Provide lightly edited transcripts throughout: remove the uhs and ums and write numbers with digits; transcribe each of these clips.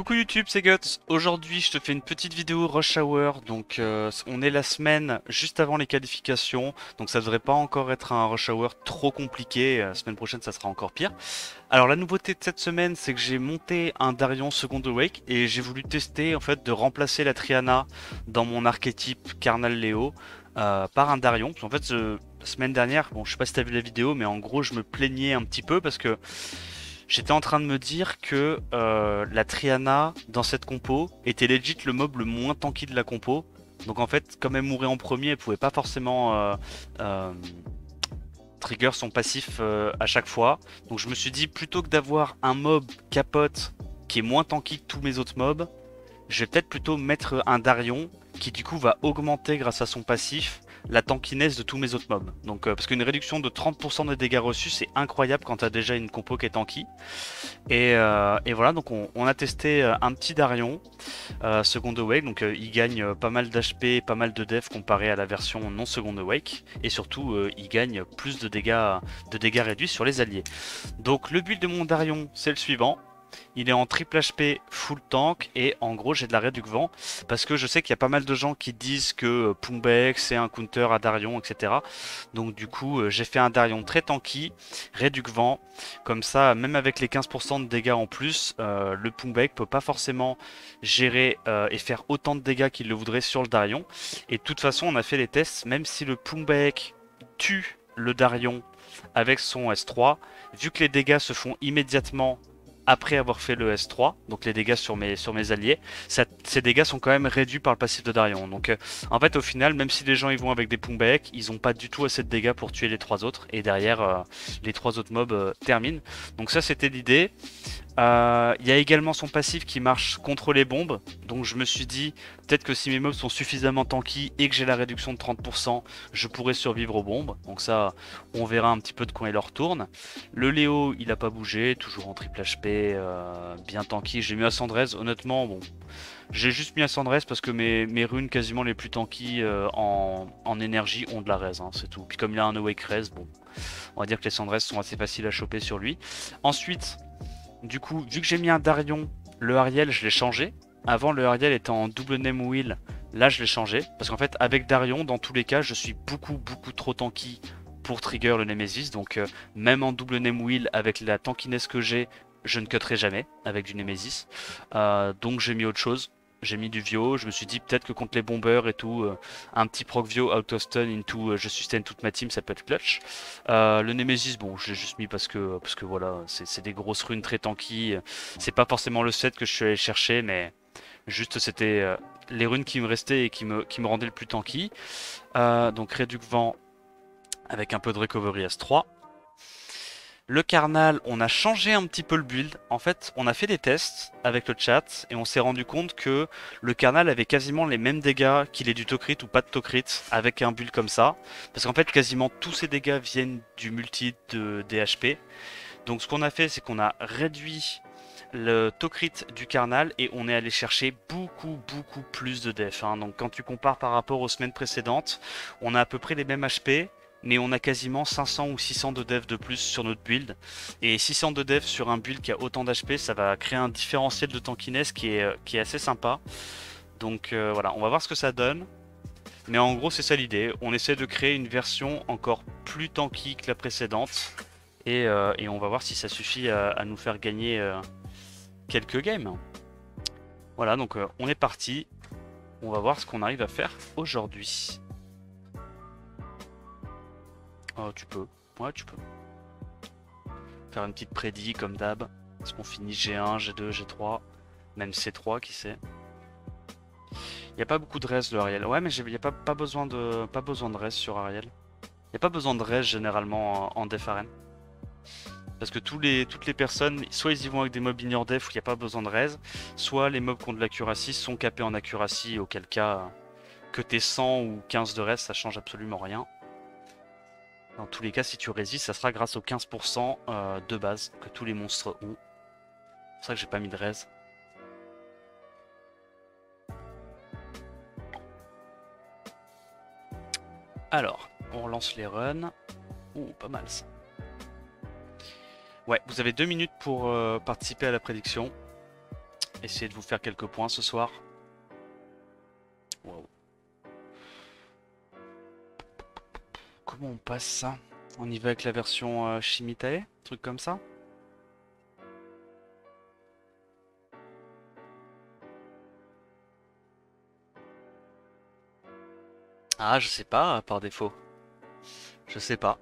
Coucou YouTube, c'est Guts. Aujourd'hui, je te fais une petite vidéo Rush Hour. Donc, on est la semaine juste avant les qualifications. Donc, ça devrait pas encore être un Rush Hour trop compliqué. La semaine prochaine, ça sera encore pire. Alors, la nouveauté de cette semaine, c'est que j'ai monté un Darion Second Awake et j'ai voulu tester en fait de remplacer la Triana dans mon archétype Carnal Léo par un Darion. En fait, la semaine dernière, bon, je sais pas si t'as vu la vidéo, mais en gros, je me plaignais un petit peu parce que j'étais en train de me dire que la Triana dans cette compo était legit le mob le moins tanky de la compo. Donc en fait, comme elle mourait en premier, elle pouvait pas forcément euh, trigger son passif à chaque fois. Donc je me suis dit, plutôt que d'avoir un mob capote qui est moins tanky que tous mes autres mobs, je vais peut-être plutôt mettre un Darion qui du coup va augmenter grâce à son passif la tankiness de tous mes autres mobs. Donc parce qu'une réduction de 30% des dégâts reçus c'est incroyable quand t'as déjà une compo qui est tanky. Et voilà, donc on a testé un petit Darion Second Awake, donc il gagne pas mal d'HP, pas mal de def comparé à la version non Second Awake, et surtout il gagne plus de dégâts réduits sur les alliés. Donc le build de mon Darion c'est le suivant. Il est en triple HP full tank et en gros j'ai de la réduc vent parce que je sais qu'il y a pas mal de gens qui disent que Pumbek c'est un counter à Darion, etc. Donc du coup j'ai fait un Darion très tanky, réduc vent, comme ça même avec les 15% de dégâts en plus, le Pumbek peut pas forcément gérer et faire autant de dégâts qu'il le voudrait sur le Darion. Et de toute façon on a fait les tests, même si le Pumbek tue le Darion avec son S3, vu que les dégâts se font immédiatement après avoir fait le S3, donc les dégâts sur mes alliés, ces dégâts sont quand même réduits par le passif de Darion. Donc en fait au final, même si les gens ils vont avec des Pumbek, ils ont pas du tout assez de dégâts pour tuer les trois autres, et derrière les trois autres mobs terminent. Donc ça c'était l'idée. Il y a également son passif qui marche contre les bombes. Donc je me suis dit, peut-être que si mes mobs sont suffisamment tanky et que j'ai la réduction de 30%, je pourrais survivre aux bombes. Donc ça, on verra un petit peu de quand il leur tourne. Le Léo, il a pas bougé, toujours en triple HP, bien tanky. J'ai mis à Sandrez, honnêtement, bon. J'ai juste mis à Sandrez parce que mes runes quasiment les plus tanky en énergie ont de la res, hein, c'est tout. Puis comme il a un awake res, bon, on va dire que les Sandrez sont assez faciles à choper sur lui. Ensuite, du coup, vu que j'ai mis un Darion, le Ariel, je l'ai changé. Avant, le Ariel était en double name wheel. Là, je l'ai changé. Parce qu'en fait, avec Darion, dans tous les cas, je suis beaucoup trop tanky pour trigger le Nemesis. Donc, même en double name wheel, avec la tankiness que j'ai, je ne cutterai jamais avec du Nemesis. Donc, j'ai mis autre chose. J'ai mis du Vio. Je me suis dit peut-être que contre les bombers et tout, un petit proc Vio out of stun into je sustain toute ma team, ça peut être clutch. Le Nemesis, bon, je l'ai juste mis parce que voilà, c'est des grosses runes très tanky. C'est pas forcément le set que je suis allé chercher, mais juste c'était les runes qui me restaient et qui me rendaient le plus tanky. Donc Réduc Vent avec un peu de Recovery S3. Le Carnal, on a changé un petit peu le build. En fait, on a fait des tests avec le chat et on s'est rendu compte que le Carnal avait quasiment les mêmes dégâts qu'il ait du Tokrit ou pas de Tokrit avec un build comme ça. Parce qu'en fait, quasiment tous ces dégâts viennent du multi de DHP. Donc ce qu'on a fait, c'est qu'on a réduit le Tokrit du Carnal et on est allé chercher beaucoup plus de def, hein. Donc quand tu compares par rapport aux semaines précédentes, on a à peu près les mêmes HP, mais on a quasiment 500 ou 600 de def de plus sur notre build. Et 600 de def sur un build qui a autant d'HP, ça va créer un différentiel de tankiness qui est assez sympa. Donc voilà, on va voir ce que ça donne. Mais en gros, c'est ça l'idée. On essaie de créer une version encore plus tanky que la précédente. Et on va voir si ça suffit à nous faire gagner quelques games. Voilà, donc on est parti. On va voir ce qu'on arrive à faire aujourd'hui. Oh, tu peux. Ouais, tu peux. Faire une petite prédit comme d'hab. Est-ce qu'on finit G1, G2, G3, même C3, qui sait. Il n'y a pas beaucoup de res, le Ariel. Ouais, mais il n'y a pas besoin de res sur Ariel. Il n'y a pas besoin de res généralement en def arène. Parce que toutes les personnes, soit ils y vont avec des mobs ignore def où il n'y a pas besoin de raise, soit les mobs qui ont de l'accuracy sont capés en accuracy, auquel cas que t'aies 100 ou 15 de raise, ça change absolument rien. Dans tous les cas, si tu résistes, ça sera grâce aux 15% de base que tous les monstres ont. C'est pour ça que j'ai pas mis de raise. Alors, on relance les runs. Ouh, pas mal ça. Ouais, vous avez 2 minutes pour participer à la prédiction. essayer de vous faire quelques points ce soir. Wow. Comment on passe ça? On y va avec la version Shimitae? Truc comme ça? Ah, je sais pas, par défaut. Je sais pas.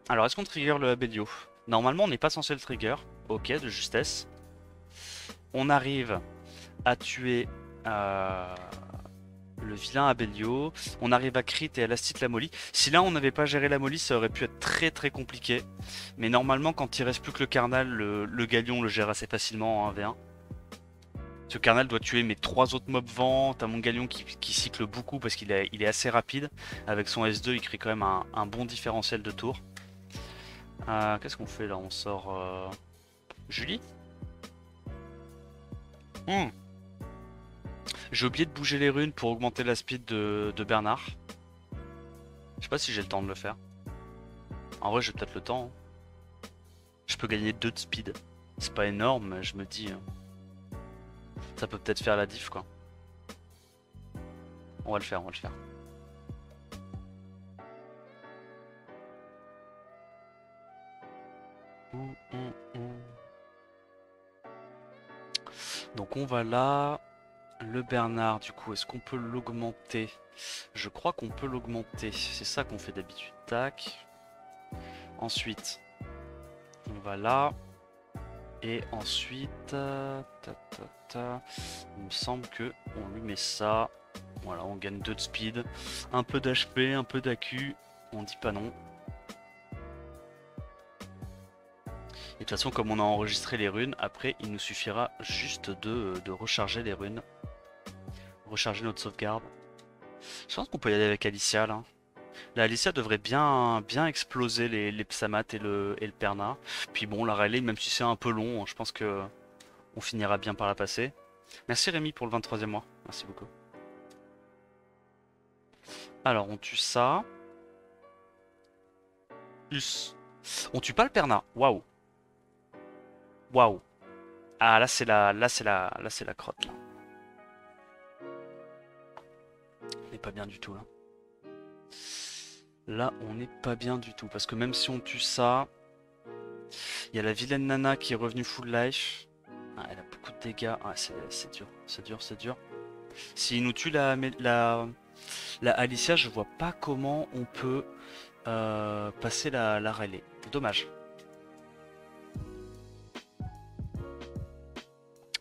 Alors, est-ce qu'on trigger le Abelio? Normalement, on n'est pas censé le trigger. Ok, de justesse. On arrive à tuer le vilain Abelio. On arrive à crit et à lastite la molly. Si là, on n'avait pas géré la molly, ça aurait pu être très très compliqué. Mais normalement, quand il reste plus que le carnal, le galion le gère assez facilement en 1v1. Ce carnal doit tuer mes 3 autres mobs vent. T'as mon galion qui cycle beaucoup parce qu'il est assez rapide. Avec son S2, il crée quand même un bon différentiel de tour. Qu'est-ce qu'on fait là? On sort Julie. J'ai oublié de bouger les runes pour augmenter la speed de Bernard. Je sais pas si j'ai le temps de le faire. En vrai, j'ai peut-être le temps. Je peux gagner 2 de speed. C'est pas énorme, mais je me dis... ça peut peut-être faire la diff, quoi. On va le faire, on va le faire. Donc on va là. Le Bernard, du coup, est-ce qu'on peut l'augmenter? Je crois qu'on peut l'augmenter. C'est ça qu'on fait d'habitude. Tac. Ensuite, on va là. Et ensuite, il me semble que on lui met ça. Voilà, on gagne 2 de speed, un peu d'HP, un peu d'AQ. On dit pas non. Et de toute façon, comme on a enregistré les runes, après il nous suffira juste de recharger les runes. Recharger notre sauvegarde. Je pense qu'on peut y aller avec Alicia là. La Alicia devrait bien exploser les Psamat et le Perna. Puis bon, la Rayleigh, même si c'est un peu long, je pense que on finira bien par la passer. Merci Rémi pour le 23e mois. Merci beaucoup. Alors, on tue ça. Plus. On tue pas le Perna. Waouh. Waouh. Ah, là c'est la crotte là. On n'est pas bien du tout là. Là, on n'est pas bien du tout. Parce que même si on tue ça, il y a la vilaine Nana qui est revenue full life. Ah, elle a beaucoup de dégâts. Ah, c'est dur, c'est dur, c'est dur. S'il nous tue la Alicia, je vois pas comment on peut passer la Rayleigh. Dommage.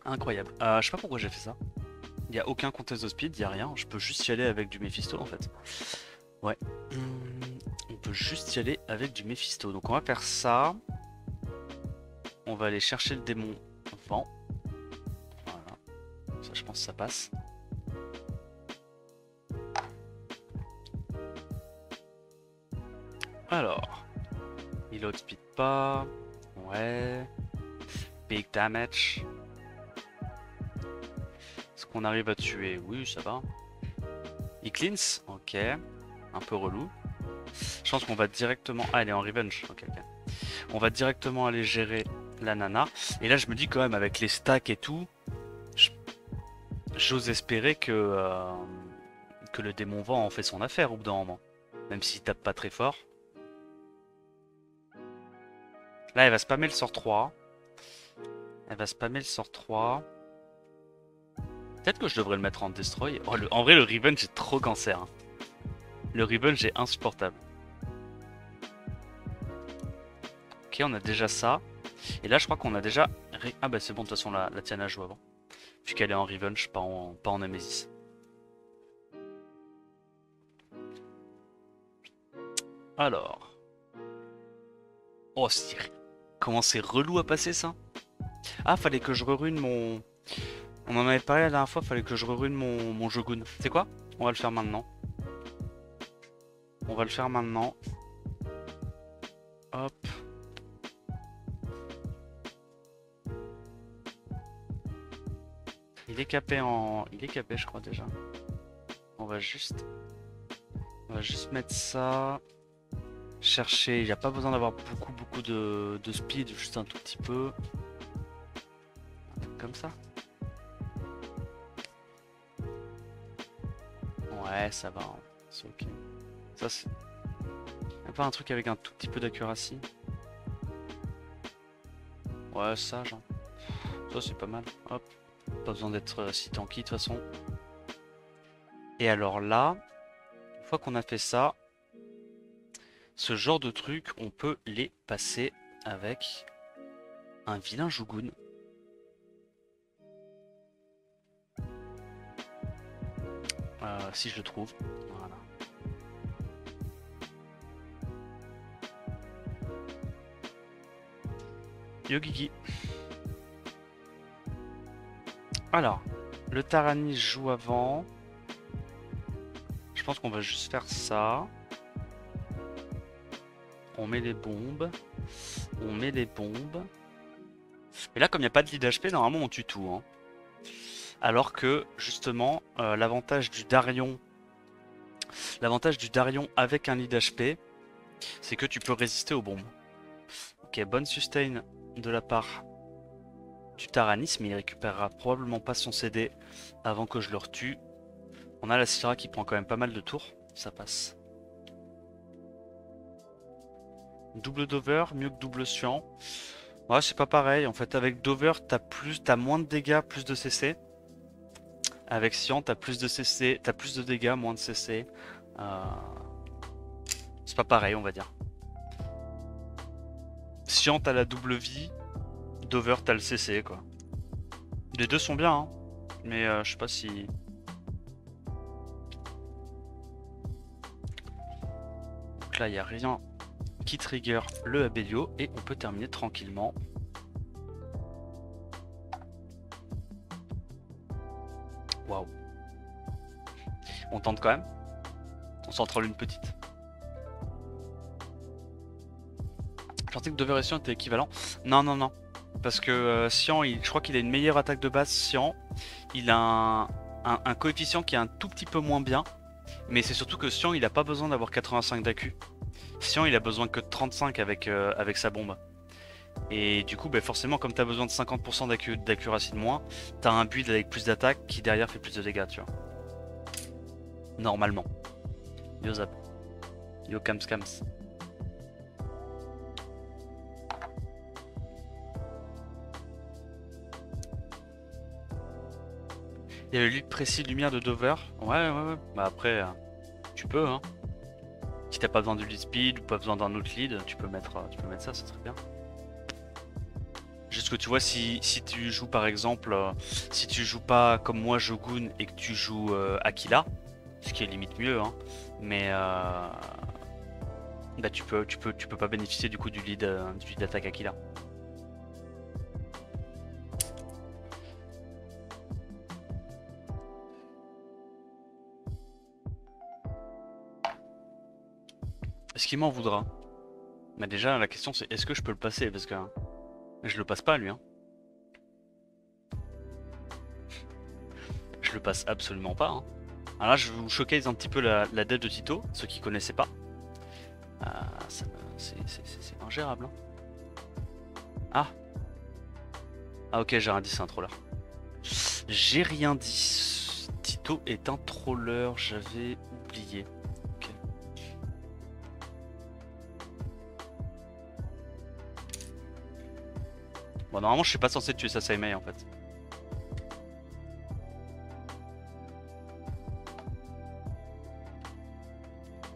Incroyable. Je sais pas pourquoi j'ai fait ça. Il n'y a aucun contest de speed, il n'y a rien. Je peux juste y aller avec du Mephisto en fait. Ouais. On peut juste y aller avec du Mephisto. Donc on va faire ça. On va aller chercher le démon vent. Voilà. Ça, je pense que ça passe. Alors. Il outspeed pas. Ouais. Big damage. Est-ce qu'on arrive à tuer? Oui, ça va. Il cleanse. Ok. Un peu relou. Je pense qu'on va directement... Ah, elle est en revenge. Ok, ok. On va directement aller gérer la nana. Et là, je me dis quand même, avec les stacks et tout, j'ose espérer que le démon vent en fait son affaire au bout d'un moment. Même s'il tape pas très fort. Là, elle va spammer le sort 3. Elle va spammer le sort 3. Peut-être que je devrais le mettre en destroy. Oh, en vrai, le revenge est trop cancer. Hein. Le revenge est insupportable. Ok, on a déjà ça. Et là, je crois qu'on a déjà... Ah bah c'est bon, de toute façon, la Tiana joue avant. Puisqu'elle est en revenge, pas en Nemesis. Alors... Oh, comment c'est relou à passer, ça? Ah, fallait que je rerune mon... On en avait parlé la dernière fois, fallait que je rerune mon Jogun. C'est quoi? On va le faire maintenant. On va le faire maintenant. Hop. Il est capé je crois déjà. On va juste mettre ça. Chercher. Il n'y a pas besoin d'avoir beaucoup de speed, juste un tout petit peu. comme ça. Ouais, ça va, hein. C'est ok. Ça, c'est... Y'a pas un truc avec un tout petit peu d'accuracy? Ouais, ça, genre. Ça, c'est pas mal. Hop. Pas besoin d'être si tanky de toute façon. Et alors là, une fois qu'on a fait ça, ce genre de truc, on peut les passer avec un vilain Jougoun. Si je le trouve. Voilà. Yogigi. Alors, le Taranis joue avant. Je pense qu'on va juste faire ça. On met les bombes. On met les bombes. Et là, comme il n'y a pas de lead HP, normalement on tue tout. Hein. Alors que, justement, l'avantage du Darion avec un lead HP, c'est que tu peux résister aux bombes. Ok, bonne sustain de la part du Taranis, mais il récupérera probablement pas son CD avant que je le retue. On a la Syrah qui prend quand même pas mal de tours, ça passe. Double Dover, mieux que double Suan. Ouais, c'est pas pareil, en fait avec Dover t'as moins de dégâts, plus de CC. Avec Sian t'as plus de CC, t'as plus de dégâts, moins de CC. C'est pas pareil on va dire. Sian t'as la double vie, Dover t'as le CC quoi. Les deux sont bien hein, mais je sais pas si... Donc là il n'y a rien qui trigger le Abelio et on peut terminer tranquillement. Waouh. On tente quand même. On s'en troll une petite. Je pensais que Dover et Sian étaient équivalents. Non, non, non. Parce que Sian, je crois qu'il a une meilleure attaque de base. Sian, il a un coefficient qui est un tout petit peu moins bien. Mais c'est surtout que Sian, il a pas besoin d'avoir 85 d'AQ. Sian, il a besoin que de 35 avec sa bombe. Et du coup, bah forcément, comme tu as besoin de 50% d'accuracy de moins, tu as un build avec plus d'attaque qui derrière fait plus de dégâts, tu vois. Normalement. Yo Zap. Yo Kams Kams. Il y a le lead précis lumière de Dover. Ouais. Bah après, tu peux, hein. Si t'as pas besoin de lead speed ou pas besoin d'un autre lead, tu peux mettre ça, c'est très bien. Juste que tu vois, si tu joues par exemple, si tu joues pas comme moi Shogun et que tu joues Aquila, ce qui est limite mieux, hein, mais bah tu peux pas bénéficier du coup du lead d'attaque Aquila. Est-ce qu'il m'en voudra? Bah déjà la question c'est est-ce que je peux le passer parce que je le passe pas lui. Hein. Je le passe absolument pas. Hein. Alors là je vous showcase un petit peu la dev de Tito, ceux qui connaissaient pas. C'est ingérable. Hein. Ah. Ah ok j'ai rien dit, c'est un troller. J'ai rien dit. Tito est un troller, j'avais oublié. Okay. Bon normalement je suis pas censé tuer sa Saimei en fait.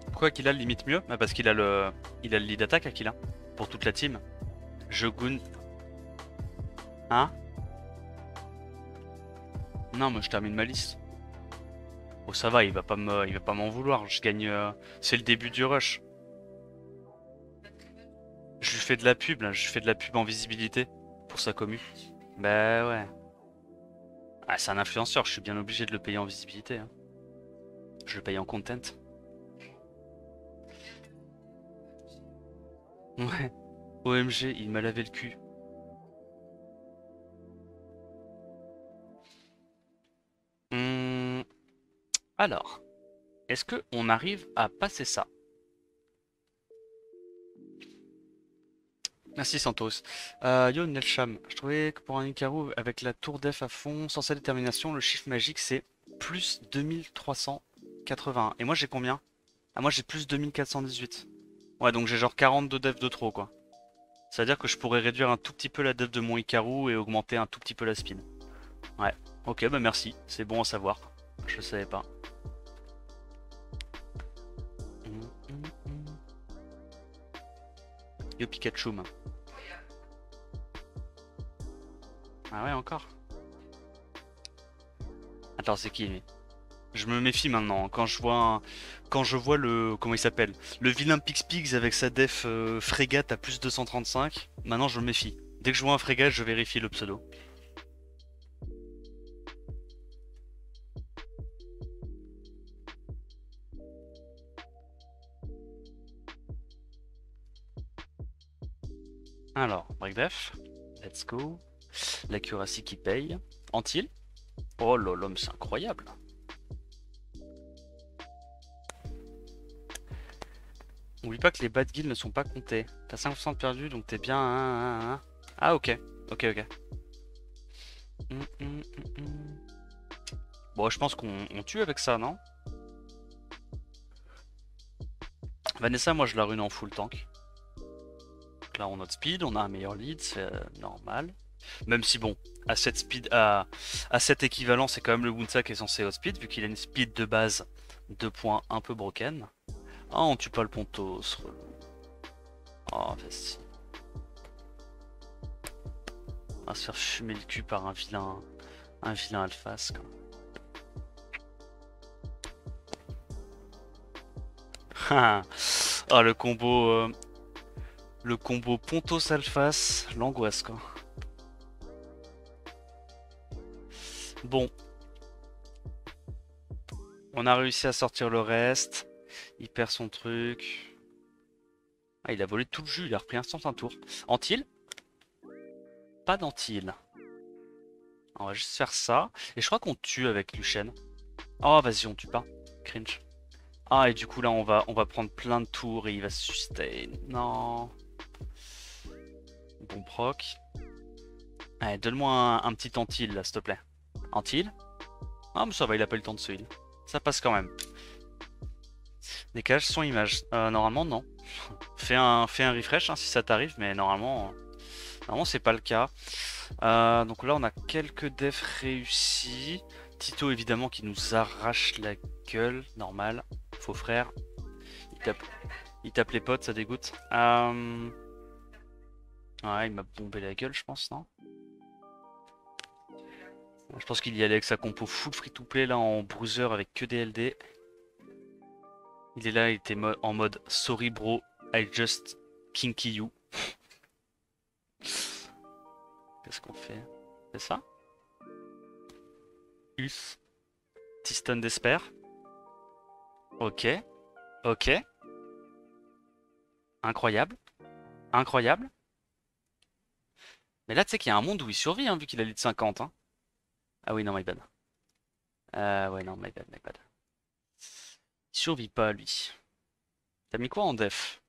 Pourquoi qu'il a le limite mieux? Bah parce qu'il a le lead attack Aquila. Pour toute la team. Shogun. Hein? Non mais je termine ma liste. Oh ça va, il va pas m'en vouloir. Je gagne. C'est le début du rush. Je lui fais de la pub là, je fais de la pub en visibilité pour sa commu. Bah ouais. Ah c'est un influenceur, je suis bien obligé de le payer en visibilité. Hein. Je le paye en content. Ouais. OMG, il m'a lavé le cul. Alors, est-ce que on arrive à passer ça? Merci Santos. Yo Nelsham, je trouvais que pour un Ikaru avec la tour def à fond, sans sa détermination, le chiffre magique c'est plus 2381. Et moi j'ai combien? Ah moi j'ai plus 2418. Ouais donc j'ai genre 42 def de trop quoi. C'est-à-dire que je pourrais réduire un tout petit peu la def de mon Ikaru et augmenter un tout petit peu la speed. Ouais. Ok bah merci, c'est bon à savoir. Je savais pas. Hum, hum, hum. Yo Pikachu. Ah ouais encore? Attends c'est qui lui? Je me méfie maintenant. Quand je vois le... Comment il s'appelle? Le vilain Pix avec sa def frégate à plus 235. Maintenant, je me méfie. Dès que je vois un frégate, je vérifie le pseudo. Alors, break def. Let's go. L'accuracy qui paye. Antil. Oh là l'homme, c'est incroyable. N'oublie pas que les bad guilds ne sont pas comptés. T'as 5% de perdu, donc t'es bien. Ah ok. Ok, ok. Hum. Bon, je pense qu'on tue avec ça, non? Vanessa, moi je la rune en full tank. Donc là on a notre speed, on a un meilleur lead, c'est normal. Même si bon, à cette speed, à cet équivalent, c'est quand même le Wunsa qui est censé outspeed, vu qu'il a une speed de base 2 points un peu broken. Ah, on tue pas le Pontos, relou. Oh, vas-y. On va se faire fumer le cul par un vilain alphas, quoi. Ah, le combo Pontos alphas, l'angoisse, quoi. Bon, on a réussi à sortir le reste. Il perd son truc. Ah, il a volé tout le jus, il a repris instant un tour. Antil? Pas d'Antil. On va juste faire ça. Et je crois qu'on tue avec Luchen. Oh, vas-y, on tue pas. Cringe. Ah, et du coup, là, on va prendre plein de tours et il va se sustain. Non. Bon proc. Allez, donne-moi un petit Antil, là, s'il te plaît. Antil? Ah, mais ça va, il a pas eu le temps de se heal. Ça passe quand même. Décalage son image. Normalement, non. Fais un refresh hein, si ça t'arrive, mais normalement c'est pas le cas. Donc là, on a quelques defs réussis. Tito, évidemment, qui nous arrache la gueule. Normal. Faux frère. Il tape les potes, ça dégoûte. Ouais, il m'a bombé la gueule, je pense, non? Je pense qu'il y allait avec sa compo full free-to-play, là, en bruiser avec que des LD. Il est là, il était en mode sorry bro, I just kinky you. Qu'est-ce qu'on fait? C'est ça? Us. Tiston d'Esper. Ok. Ok. Incroyable. Incroyable. Mais là, tu sais qu'il y a un monde où il survit, hein, vu qu'il a lead 50. Hein. Ah oui, non, my bad. Ouais, non, my bad. Il survit pas, lui. T'as mis quoi en def?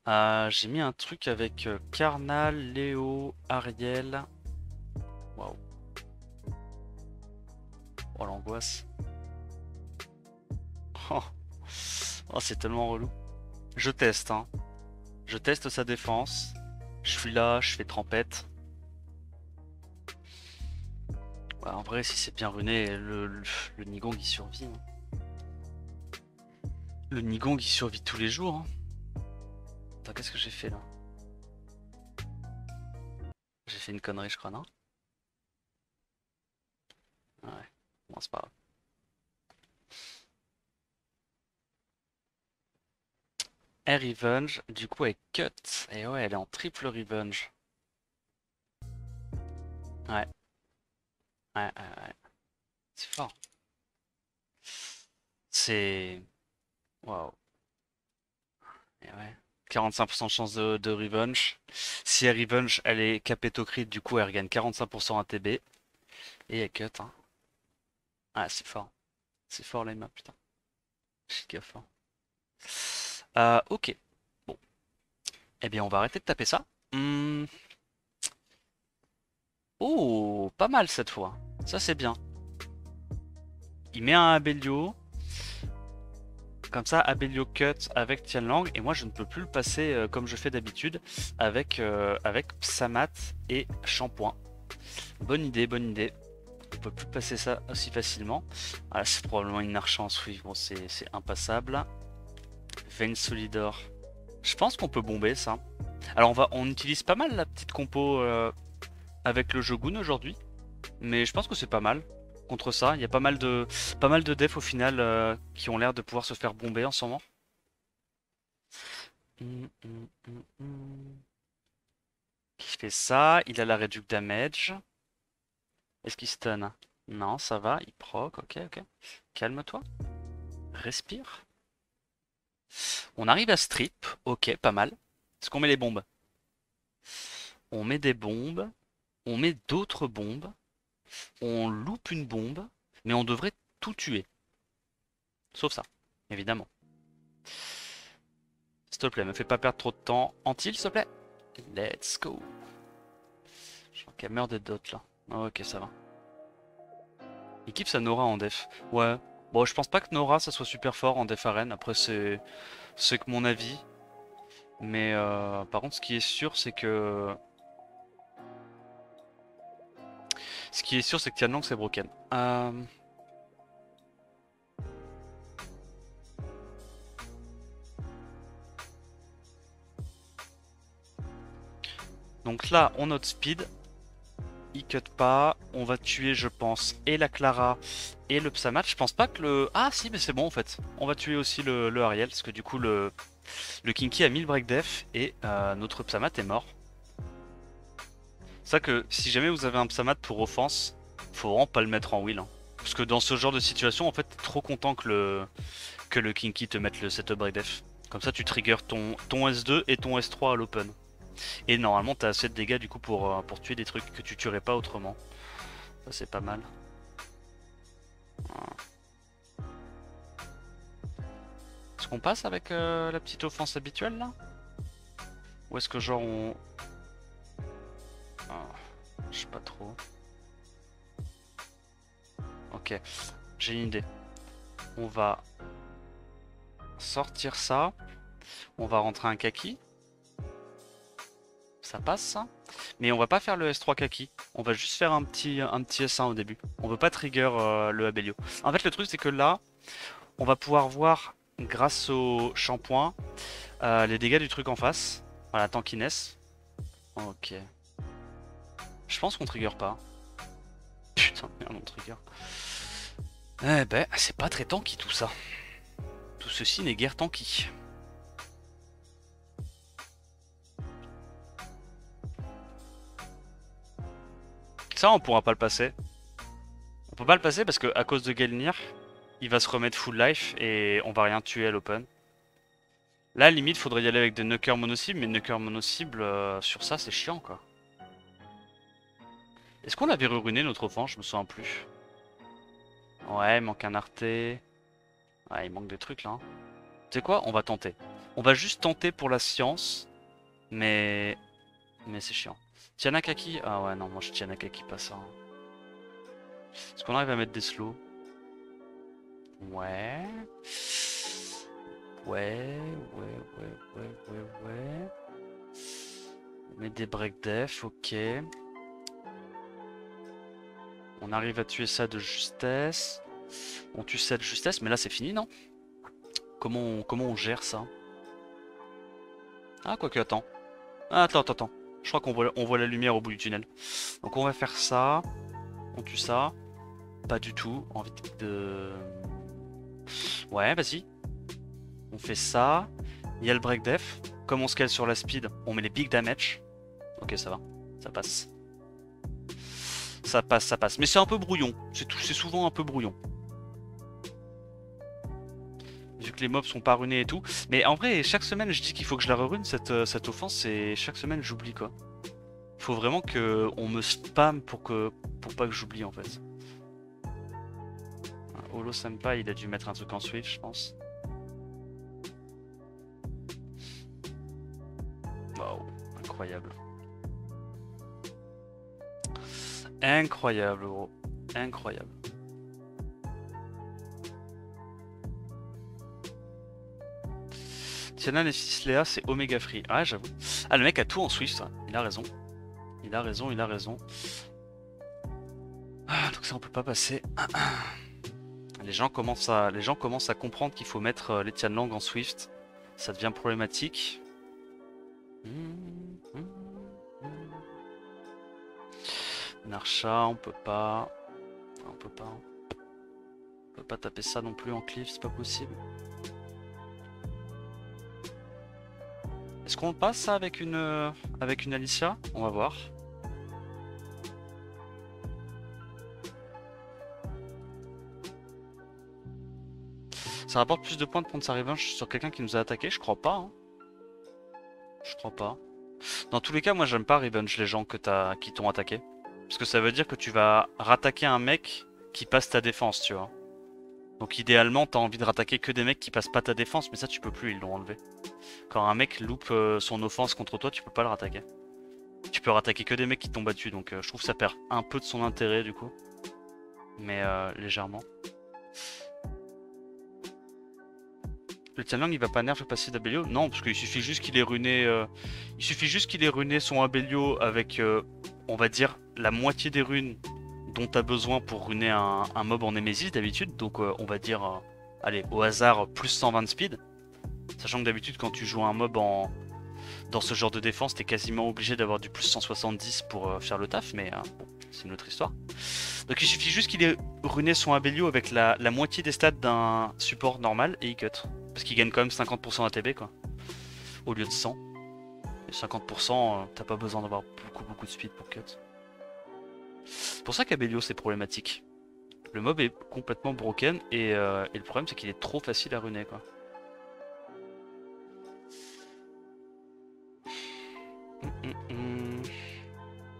J'ai mis un truc avec Karnal, Léo, Ariel. Waouh. Oh, l'angoisse. Oh, oh c'est tellement relou. Je teste, hein. Je teste sa défense. Je suis là, je fais trempette. Ouais, en vrai, si c'est bien runé, le Nigong il survit. Hein. Le Nigong il survit tous les jours. Hein. Attends, qu'est-ce que j'ai fait là? J'ai fait une connerie, je crois, non? Ouais, bon, c'est pas grave. Air Revenge, du coup, elle cut. Et ouais, elle est en triple Revenge. Ouais, ouais. C'est fort. C'est. Waouh. Et ouais. 45% de chance de Revenge. Si elle Revenge, elle est capéto crit, du coup, elle regagne 45% ATB. Et elle cut, hein. Ah, c'est fort. C'est fort, les mains, putain. Je suis gaffe. Hein. Ok. Bon. Eh bien, on va arrêter de taper ça. Oh, pas mal cette fois. Ça, c'est bien. Il met un Abelio. Comme ça, Abelio cut avec Tianlang. Et moi, je ne peux plus le passer comme je fais d'habitude avec Psamat et Shampoing. Bonne idée, bonne idée. On peut plus passer ça aussi facilement. Ah, c'est probablement une archance, oui. Bon, c'est impassable. Vein Solidor. Je pense qu'on peut bomber ça. Alors, on utilise pas mal la petite compo avec le Shogun aujourd'hui. Mais je pense que c'est pas mal. Contre ça, il y a pas mal de defs au final qui ont l'air de pouvoir se faire bomber en ce moment. Qui fait ça, il a la réduc damage. Est-ce qu'il stun? Non, ça va, il proc, ok, ok. Calme-toi. Respire. On arrive à strip, ok, pas mal. Est-ce qu'on met les bombes? On met des bombes. On met d'autres bombes. On loupe une bombe. Mais on devrait tout tuer. Sauf ça, évidemment. S'il te plaît, me fais pas perdre trop de temps. Antil, s'il te plaît. Let's go. Je crois qu'elle meurt des dots là. Ok, ça va. Il kiffe sa Nora en def. Ouais. Bon, je pense pas que Nora ça soit super fort en def arène. Après, c'est que mon avis. Mais par contre, ce qui est sûr, c'est que. Ce qui est sûr, c'est que Tianlang c'est broken. Donc là, on note speed. Il cut pas. On va tuer, je pense, et la Clara et le Psamat. Je pense pas que le. Ah, si, mais c'est bon en fait. On va tuer aussi le Ariel. Parce que du coup, le Kinky a mis le break def et notre Psamat est mort. C'est ça que si jamais vous avez un Psamat pour offense, faut vraiment pas le mettre en wheel. Hein. Parce que dans ce genre de situation, en fait, t'es trop content que le Kinky te mette le setup break def. Comme ça, tu triggers ton S2 et ton S3 à l'open. Et normalement, t'as assez de dégâts du coup pour tuer des trucs que tu tuerais pas autrement. Ça, c'est pas mal. Est-ce qu'on passe avec la petite offense habituelle là? Ou est-ce que genre on... Ah, je sais pas trop. Ok, j'ai une idée. On va sortir ça. On va rentrer un kaki. Ça passe ça. Mais on va pas faire le S3 kaki. On va juste faire un petit S1 au début. On veut pas trigger le Abelio. En fait, le truc c'est que là, on va pouvoir voir grâce au shampoing les dégâts du truc en face. Voilà, tankiness. Ok. Je pense qu'on trigger pas. Putain, merde, on trigger. Eh ben, c'est pas très tanky tout ça. Tout ceci n'est guère tanky. Ça, on pourra pas le passer. On peut pas le passer parce que à cause de Gelnir, il va se remettre full life et on va rien tuer à l'open. Là, limite, faudrait y aller avec des knockers mono-cibles, mais knockers mono-cibles sur ça, c'est chiant quoi. Est-ce qu'on avait reruné notre offense? Je me souviens plus. Ouais, il manque un arté. Ouais, il manque des trucs là. Hein. Tu sais quoi? On va tenter. On va juste tenter pour la science, mais c'est chiant. Tianakaki? Ah ouais, non, moi je Tianakaki pas ça. Hein. Est-ce qu'on arrive à mettre des slows? Ouais. Ouais. On met des break def, ok. On arrive à tuer ça de justesse. On tue ça de justesse, mais là c'est fini, non? Comment on gère ça? Ah, quoique, attends. Ah, attends. Je crois on voit la lumière au bout du tunnel. Donc on va faire ça. On tue ça. Pas du tout. Envie de... Ouais, vas-y. On fait ça. Il y a le break def. Comme on scale sur la speed, on met les big damage. Ok, ça va. Ça passe. Ça passe. Mais c'est un peu brouillon. C'est souvent un peu brouillon. Vu que les mobs sont pas runés et tout. Mais en vrai, chaque semaine, je dis qu'il faut que je la rerune cette offense. Et chaque semaine, j'oublie quoi. Faut vraiment que on me spam pour pas que j'oublie en fait. Holo Senpai, il a dû mettre un truc en Swift, je pense. Waouh, incroyable. Incroyable, gros. Incroyable. Tiana Nefis Léa, c'est Omega Free. Ah, j'avoue. Ah, le mec a tout en Swift, ça. Il a raison. Il a raison, il a raison. Ah, donc ça, on peut pas passer. Les gens commencent à comprendre qu'il faut mettre les Tianlang en Swift. Ça devient problématique. Narsha, on peut pas. On peut pas. On peut pas taper ça non plus en cleave, c'est pas possible. Est-ce qu'on passe ça avec une Alicia? On va voir. Ça rapporte plus de points de prendre sa revanche sur quelqu'un qui nous a attaqué? Je crois pas. Hein. Je crois pas. Dans tous les cas, moi j'aime pas revenge les gens qui t'ont attaqué. Parce que ça veut dire que tu vas rattaquer un mec qui passe ta défense, tu vois. Donc idéalement, t'as envie de rattaquer que des mecs qui passent pas ta défense, mais ça tu peux plus, ils l'ont enlevé. Quand un mec loupe son offense contre toi, tu peux pas le rattaquer. Tu peux rattaquer que des mecs qui t'ont battu, donc je trouve que ça perd un peu de son intérêt du coup. Mais légèrement. Le Tianlang il va pas nerf le passif d'Abelio? Non, parce qu'il suffit juste qu'il ait runé. Il suffit juste qu'il ait runé son Abelio avec on va dire la moitié des runes dont tu as besoin pour runer un mob en Nemesis d'habitude. Donc on va dire allez, au hasard plus 120 de speed. Sachant que d'habitude quand tu joues un mob dans ce genre de défense, t'es quasiment obligé d'avoir du plus 170 pour faire le taf, mais bon, c'est une autre histoire. Donc il suffit juste qu'il ait runé son Abelio avec la moitié des stats d'un support normal et il cut. Parce qu'il gagne quand même 50% ATB quoi. Au lieu de 100. Et 50%, t'as pas besoin d'avoir beaucoup de speed pour cut. C'est pour ça qu'Abelio c'est problématique. Le mob est complètement broken et le problème c'est qu'il est trop facile à runer quoi.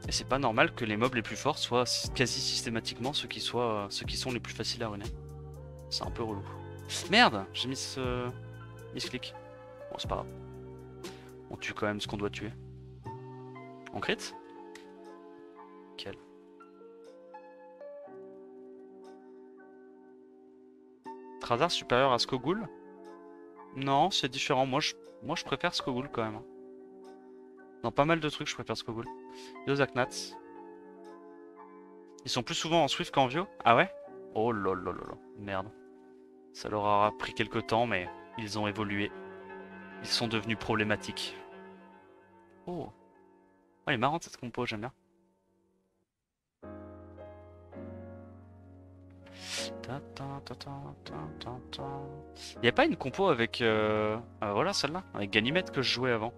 Et c'est pas normal que les mobs les plus forts soient quasi systématiquement ceux qui sont les plus faciles à runer. C'est un peu relou. Merde, j'ai mis ce clic. Bon, c'est pas grave. On tue quand même ce qu'on doit tuer. On crit? Quel? Trazar supérieur à Skogul? Non, c'est différent. Moi je préfère Skogul quand même. Dans pas mal de trucs, je préfère Skogul. Yo Zaknats. Ils sont plus souvent en Swift qu'en Vio? Ah ouais? Oh lolololo. Merde. Ça leur aura pris quelques temps, mais ils ont évolué. Ils sont devenus problématiques. Oh. Oh, elle est marrante cette compo, j'aime bien. Il n'y a pas une compo avec... voilà celle-là, avec Ganymede que je jouais avant.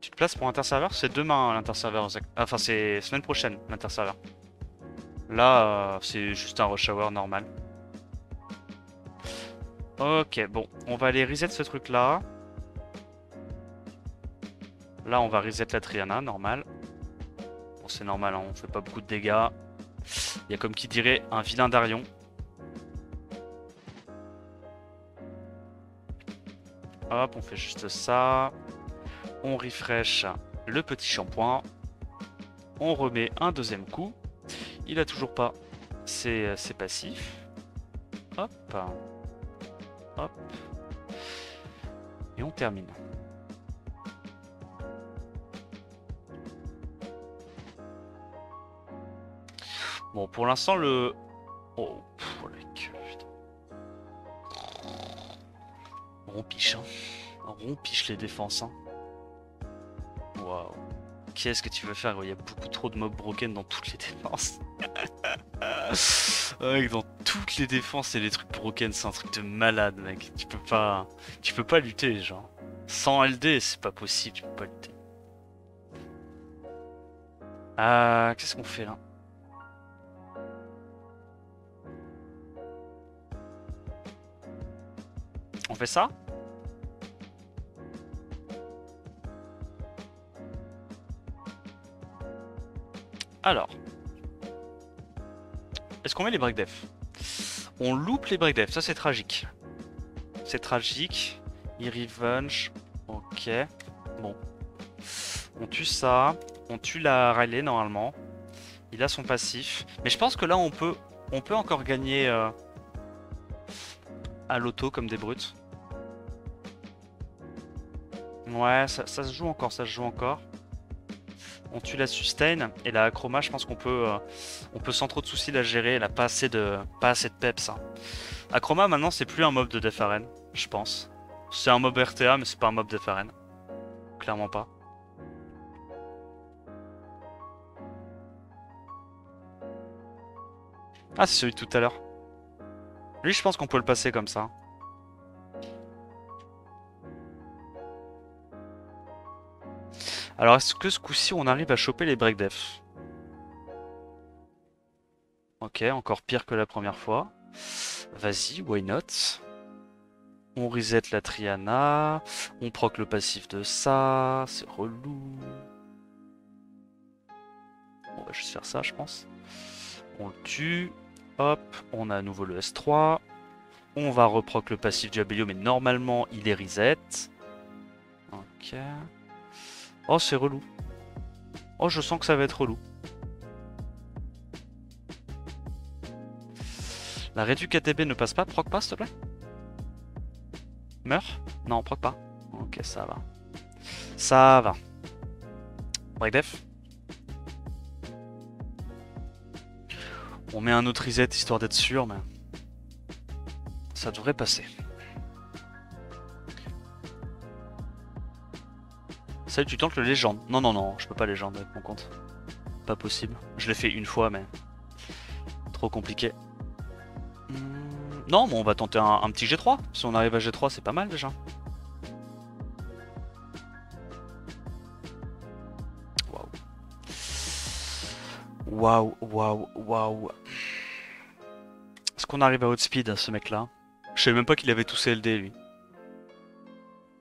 Tu te places pour l'interserveur? C'est demain l'interserveur. Enfin c'est semaine prochaine l'interserveur. Là c'est juste un rush hour normal. Ok bon, on va aller reset ce truc là. Là on va reset la Triana, normal. Bon c'est normal, hein, on fait pas beaucoup de dégâts. Il y a comme qui dirait un vilain Darion. Hop, on fait juste ça. On refresh le petit shampoing. On remet un deuxième coup. Il a toujours pas ses passifs. Hop. Hop. Et on termine. Bon, pour l'instant, le... Oh, la queue, putain. On rompiche, hein. On rompiche les défenses, hein. Waouh. Qu'est-ce que tu veux faire? Il y a beaucoup trop de mobs broken dans toutes les défenses. Ouais, dans toutes les défenses, et les trucs broken, c'est un truc de malade, mec. Tu peux pas lutter, genre. Sans LD, c'est pas possible, tu peux pas lutter. Qu'est-ce qu'on fait là? On fait ça? Alors. Est-ce qu'on met les break def? On loupe les break def, ça c'est tragique. C'est tragique. Il revenge. Ok. Bon. On tue ça. On tue la Riley normalement. Il a son passif. Mais je pense que là on peut encore gagner à l'auto comme des brutes. Ouais, ça se joue encore, ça se joue encore. On tue la sustain et la chroma, je pense on peut sans trop de soucis la gérer. Elle a pas assez de peps. Hein. Acroma maintenant c'est plus un mob de def arène, je pense. C'est un mob RTA mais c'est pas un mob def arène. Clairement pas. Ah c'est celui de tout à l'heure. Lui je pense qu'on peut le passer comme ça. Alors est-ce que ce coup-ci on arrive à choper les break def? Ok, encore pire que la première fois. Vas-y, why not? On reset la Triana. On proc le passif de ça. C'est relou. On va juste faire ça, je pense. On le tue. Hop, on a à nouveau le S3. On va reproc le passif du Abelio, mais normalement il est reset. Ok. Oh, c'est relou. Oh, je sens que ça va être relou. La réduc KTB ne passe pas, proc pas, s'il te plaît. Meurs? Non, proc pas. Ok, ça va. Ça va. Break def. On met un autre reset histoire d'être sûr, mais ça devrait passer. Salut, tu tentes le légende. Non, non, non, je peux pas légende avec mon compte. Pas possible. Je l'ai fait une fois, mais trop compliqué. Non, mais on va tenter un petit G3. Si on arrive à G3, c'est pas mal déjà. Waouh. Waouh, waouh, waouh. Est-ce qu'on arrive à outspeed, ce mec-là? Je savais même pas qu'il avait tout CLD, lui.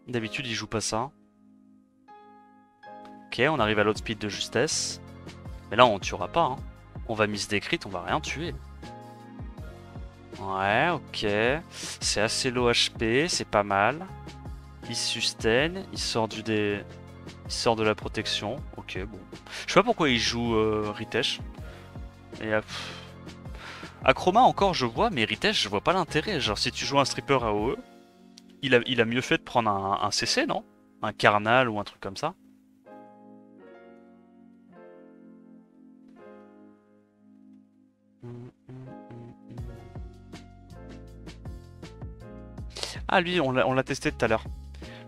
D'habitude, il joue pas ça. Ok, on arrive à l'outspeed de justesse. Mais là, on tuera pas. Hein. On va miss des crits, on va rien tuer. Ouais, ok. C'est assez low HP, c'est pas mal. Il sustain, il sort il sort de la protection. Ok, bon. Je sais pas pourquoi il joue Ritesh. Et Acroma encore je vois, mais Ritesh je vois pas l'intérêt. Genre si tu joues un stripper AOE, il a mieux fait de prendre un CC, non? Un Carnal ou un truc comme ça. Ah lui on l'a testé tout à l'heure.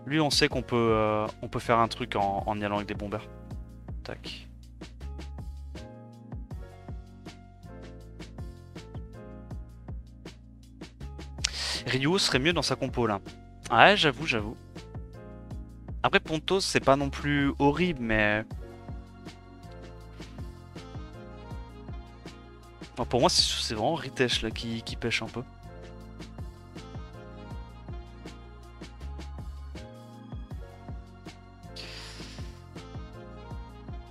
Lui on sait on peut faire un truc en y allant avec des bombers. Tac. Ryu serait mieux dans sa compo là. Ouais, j'avoue, j'avoue. Après Pontos c'est pas non plus horrible mais... Enfin, pour moi c'est vraiment Ritesh là qui pêche un peu.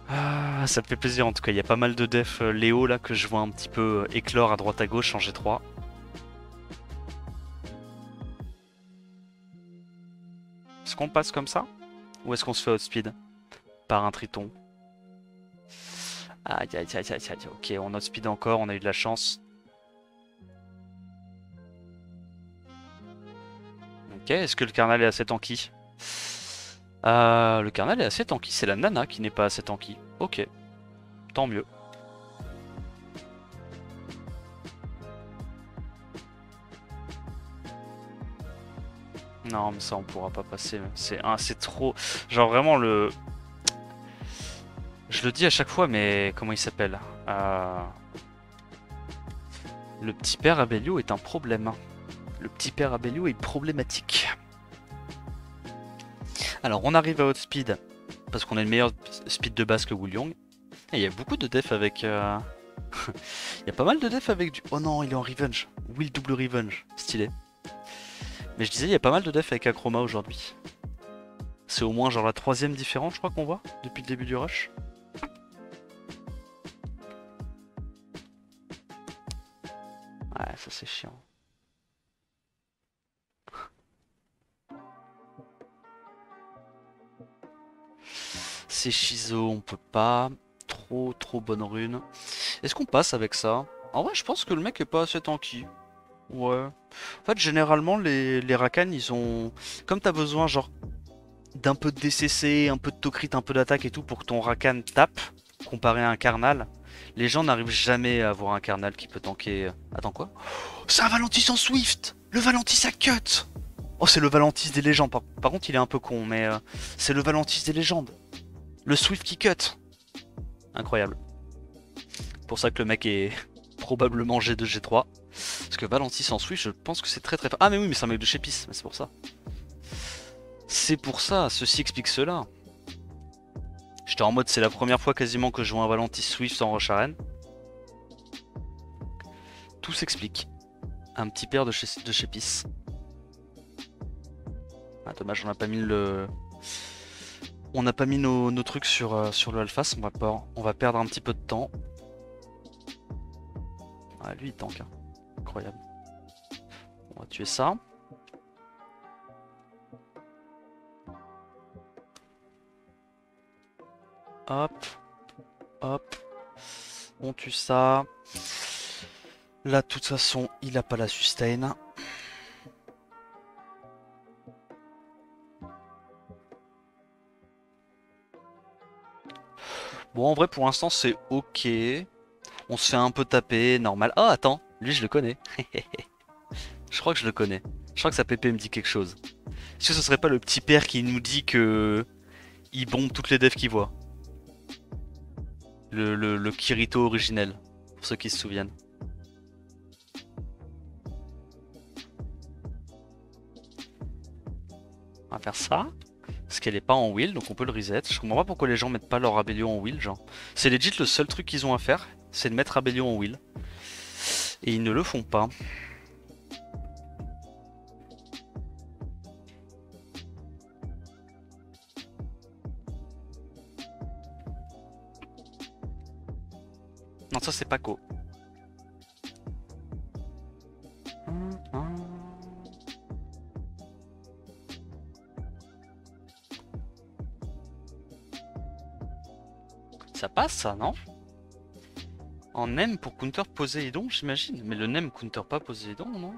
Ah, ça me fait plaisir en tout cas, il y a pas mal de def Léo là que je vois un petit peu éclore à droite à gauche en G3. Est-ce qu'on passe comme ça? Ou est-ce qu'on se fait outspeed par un triton? Aïe aïe aïe aïe aïe, ok on outspeed encore, on a eu de la chance. Ok, est-ce que le carnal est assez tanky? Le carnal est assez tanky, c'est la nana qui n'est pas assez tanky. Ok, tant mieux. Non mais ça on pourra pas passer, c'est trop... Genre vraiment le... Je le dis à chaque fois mais comment il s'appelle Le petit père Abelio est un problème. Le petit père Abelio est problématique. Alors on arrive à outspeed parce qu'on a une meilleure speed de base que Woolyong. Et il y a beaucoup de def avec... il y a pas mal de def avec du... Oh non, il est en revenge. Will double revenge. Stylé. Mais je disais, il y a pas mal de def avec Acroma aujourd'hui. C'est au moins genre la troisième différence, je crois qu'on voit, depuis le début du rush. Ouais, ça c'est chiant. passer Shizo, on peut pas. Trop bonne rune. Est-ce qu'on passe avec ça? En vrai, je pense que le mec est pas assez tanky. Ouais. En fait, généralement, les Rakan, ils ont... Comme t'as besoin, genre, d'un peu de DCC, un peu de Tokrit, un peu d'attaque et tout pour que ton Rakan tape, comparé à un Karnal, les gens n'arrivent jamais à avoir un Karnal qui peut tanker... Attends, quoi? C'est un Valentis en Swift! Le Valentis à cut! Oh, c'est le Valentis des légendes. Par contre, il est un peu con, mais c'est le Valentis des légendes. Le Swift qui cut. Incroyable. Pour ça que le mec est probablement G2, G3. Parce que Valentis en Swift, je pense que c'est très fort. Ah mais oui, mais c'est un mec de chez PIS, c'est pour ça. C'est pour ça, ceci explique cela. J'étais en mode, c'est la première fois quasiment que je joue un Valentis Swift en Rush Arena. Tout s'explique. Un petit père de chez PIS. Ah dommage, on n'a pas mis le... On n'a pas mis nos trucs sur le Alphas, on va perdre un petit peu de temps. Ah lui il tank, hein. Incroyable. On va tuer ça. Hop. Hop. On tue ça. Là de toute façon il a pas la sustain. Bon en vrai pour l'instant c'est ok. On se fait un peu taper, normal. Ah attends, lui je le connais. Je crois que je le connais. Je crois que sa PP me dit quelque chose. Est-ce que ce serait pas le petit père qui nous dit que il bombe toutes les devs qu'il voit? Le Kirito originel, pour ceux qui se souviennent. On va faire ça. Parce qu'elle est pas en wheel, donc on peut le reset. Je comprends pas pourquoi les gens mettent pas leur Abelio en wheel, genre. C'est legit le seul truc qu'ils ont à faire, c'est de mettre Abelio en wheel. Et ils ne le font pas. Non, ça c'est Paco. Ça passe ça, non? En Nem pour counter Poséidon, j'imagine. Mais le Nem counter pas Poséidon, non?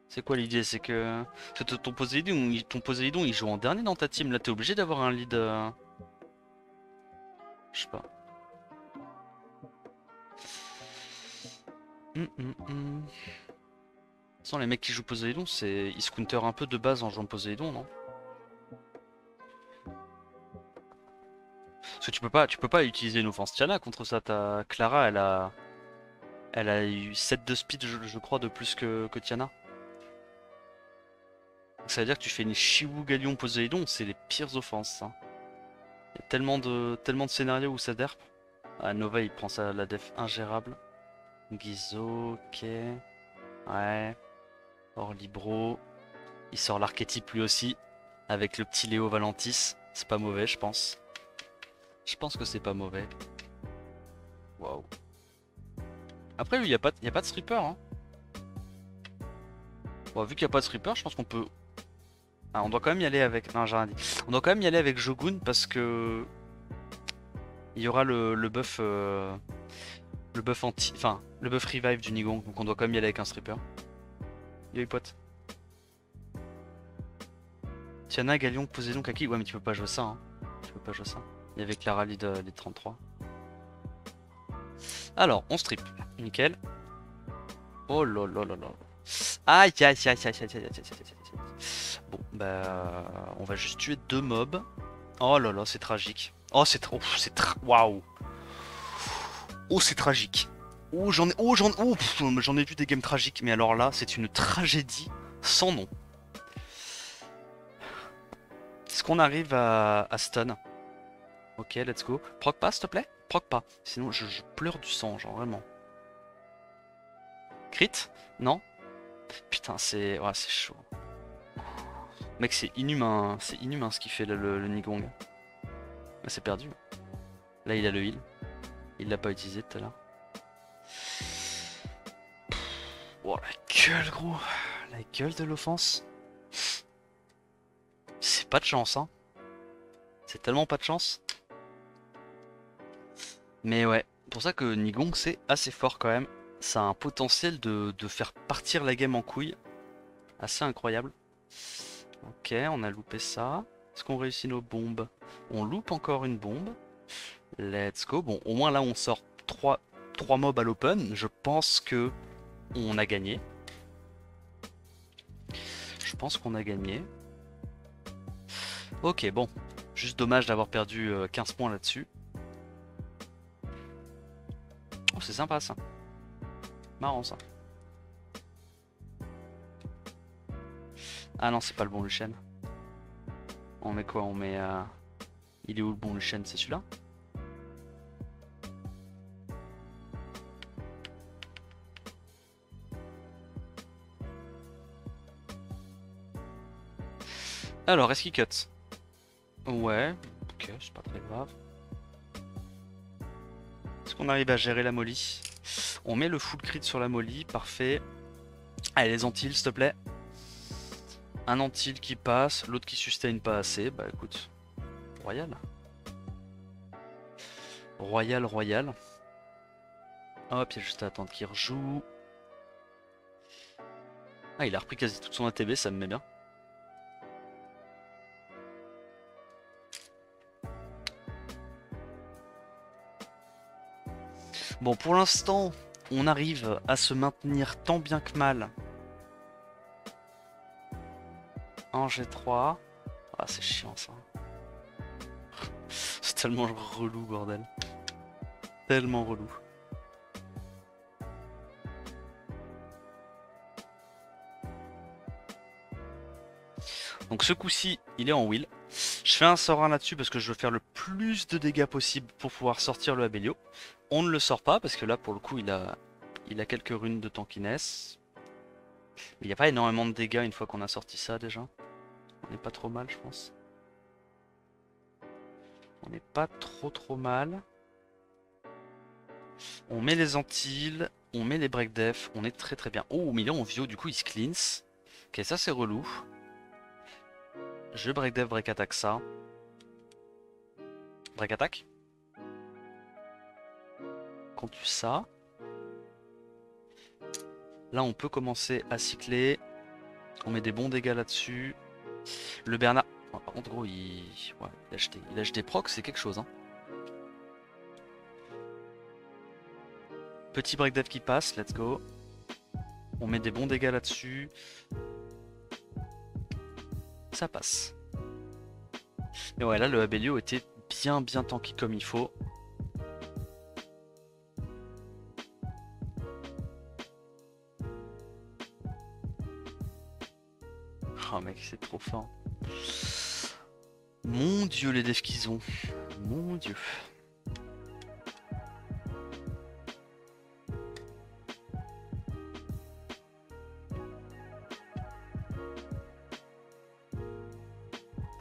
C'est quoi l'idée? C'est que ton Poséidon il joue en dernier dans ta team. Là t'es obligé d'avoir un lead. Je sais pas. De toute façon, les mecs qui jouent Poséidon, ils se counter un peu de base en jouant Poséidon, non? Parce que tu peux pas utiliser une offense Tiana contre ça. Ta Clara, elle a eu 7 de speed, je crois, de plus que Tiana. Donc ça veut dire que tu fais une Chiwu Galion Poséidon, c'est les pires offenses. Hein. Il y a tellement de scénarios où ça derp. Ah, Nova il prend ça la def ingérable. Guizo, ok. Ouais. Orlibro. Il sort l'archétype lui aussi. Avec le petit Léo Valentis. C'est pas mauvais, je pense. Je pense que c'est pas mauvais. Waouh. Après, lui, y a pas de stripper. Hein. Bon, vu qu'il n'y a pas de stripper, je pense qu'on peut. Ah, on doit quand même y aller avec. Non, j'ai rien dit. On doit quand même y aller avec Jogun parce que. Il y aura le buff. Le buff anti. Enfin, le buff revive du Nigong. Donc on doit quand même y aller avec un stripper. Yo, les potes. Tiana, Galion, Poséidon, Kaki. Ouais, mais tu peux pas jouer ça. Hein. Tu peux pas jouer ça. Il y avait Clara lead 33. Alors, on strip. Nickel. Oh là là là là. Aïe aïe aïe aïe aïe aïe aïe aïe. Bon, bah, on va juste tuer 2 mobs. Oh là là, c'est tragique. Oh, waouh. Oh, c'est tragique. J'en ai vu des games tragiques, mais alors là, c'est une tragédie sans nom. Est-ce qu'on arrive à stun? Ok, let's go. Proc pas, s'il te plaît? Proc pas. Sinon, je pleure du sang, genre vraiment. Crit? Non? Putain, ouais, c'est chaud. Mec, c'est inhumain ce qu'il fait le Nigong. Bah, c'est perdu. Là, il a le heal. Il l'a pas utilisé tout à l'heure. Oh la gueule, gros. La gueule de l'offense. C'est pas de chance, hein. C'est tellement pas de chance. Mais ouais, pour ça que Nigong c'est assez fort quand même. Ça a un potentiel de faire partir la game en couille. Assez incroyable. Ok, on a loupé ça. Est-ce qu'on réussit nos bombes? On loupe encore une bombe. Let's go. Bon, au moins là on sort 3 mobs à l'open. Je pense que on a gagné. Je pense qu'on a gagné. Ok, bon. Juste dommage d'avoir perdu 15 points là-dessus. Oh, c'est sympa ça. Marrant ça. Ah non, c'est pas le bon Luchen. On met quoi? On met... Il est où le bon Luchen? C'est celui-là? Alors, est-ce qu'il cut? Ouais, ok, c'est pas très grave. Est-ce qu'on arrive à gérer la molly? On met le full crit sur la molly, parfait. Allez, les antilles, s'il te plaît. Un antil qui passe, l'autre qui sustain pas assez. Bah écoute, royal. Royal, royal. Hop, il y a juste à attendre qu'il rejoue. Ah, il a repris quasi toute son ATB, ça me met bien. Bon, pour l'instant, on arrive à se maintenir tant bien que mal en G3. Ah, c'est chiant ça. C'est tellement relou, bordel. Tellement relou. Donc ce coup-ci, il est en wheel. Je fais un sort 1 là-dessus parce que je veux faire le plus de dégâts possible pour pouvoir sortir le Abelio. On ne le sort pas parce que là, pour le coup, il a quelques runes de tankiness. Il n'y a pas énormément de dégâts une fois qu'on a sorti ça déjà. On n'est pas trop mal, je pense. On n'est pas trop mal. On met les Antilles, on met les break def, on est très bien. Oh, mais là on vio, du coup il se cleanse. Ok, ça c'est relou. Je break def, break attack ça. Break attack. Quand tu ça. Là on peut commencer à cycler. On met des bons dégâts là-dessus. Le Bernard. Oh, par contre gros ouais, il a acheté proc, c'est quelque chose hein. Petit break dev qui passe, let's go. On met des bons dégâts là-dessus. Ça passe. Et ouais, là le Abelio était bien tanky comme il faut. Oh mec, c'est trop fort. Mon dieu, les devs qu'ils ont. Mon dieu.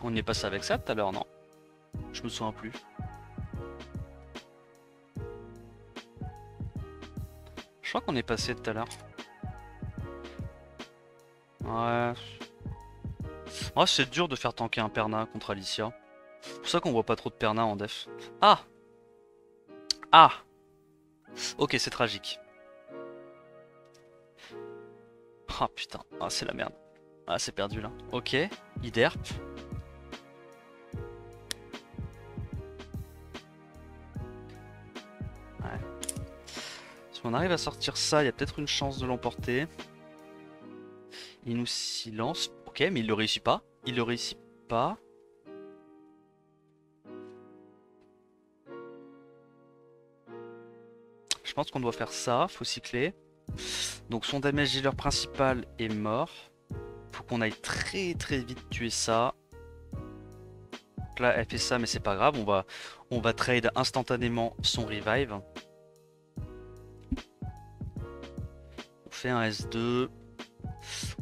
On est passé avec ça tout à l'heure, non? Je me souviens plus. Je crois qu'on est passé tout à l'heure. Ouais. Oh, c'est dur de faire tanker un Perna contre Alicia. C'est pour ça qu'on voit pas trop de Perna en def. Ah! Ah! Ok, c'est tragique. Ah putain, ah c'est la merde. Ah c'est perdu là. Ok, Iderp. Ouais. Si on arrive à sortir ça, il y a peut-être une chance de l'emporter. Il nous silence. Ok, mais il le réussit pas. Il le réussit pas. Je pense qu'on doit faire ça. Faut cycler. Donc son damage dealer principal est mort. Faut qu'on aille très vite tuer ça. Donc là elle fait ça mais c'est pas grave. On va trade instantanément son revive. On fait un S2.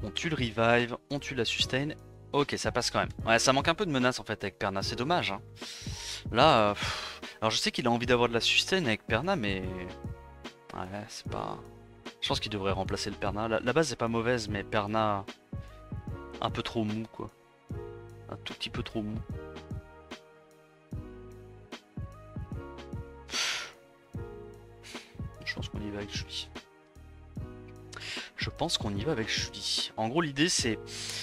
On tue le revive. On tue la sustain. Ok, ça passe quand même. Ouais, ça manque un peu de menace en fait avec Perna. C'est dommage. Hein. Là, alors je sais qu'il a envie d'avoir de la sustain avec Perna mais... Ouais, c'est pas... Je pense qu'il devrait remplacer le Perna. La base est pas mauvaise, mais Perna un peu trop mou quoi. Un tout petit peu trop mou. Je pense qu'on y va avec Julie. Je pense qu'on y va avec Julie. En gros, l'idée c'est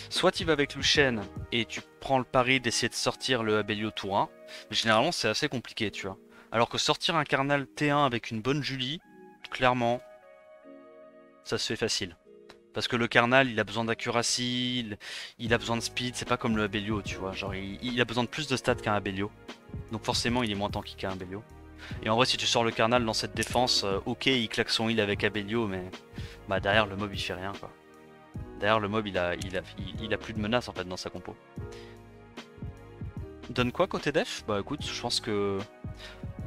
soit tu vas avec Luchen et tu prends le pari d'essayer de sortir le Abellio tour 1. Mais généralement, c'est assez compliqué, tu vois. Alors que sortir un Carnal T1 avec une bonne Julie, clairement, ça se fait facile. Parce que le Carnal, il a besoin d'accuracy, il a besoin de speed, c'est pas comme le Abellio, tu vois. Genre, il a besoin de plus de stats qu'un Abellio. Donc forcément, il est moins tanky qu'un Abellio. Et en vrai, si tu sors le Carnal dans cette défense, ok, il claque son heal avec Abellio, mais bah derrière le mob il fait rien quoi. Derrière le mob il a plus de menace en fait dans sa compo. Donne quoi côté def? Bah écoute, je pense que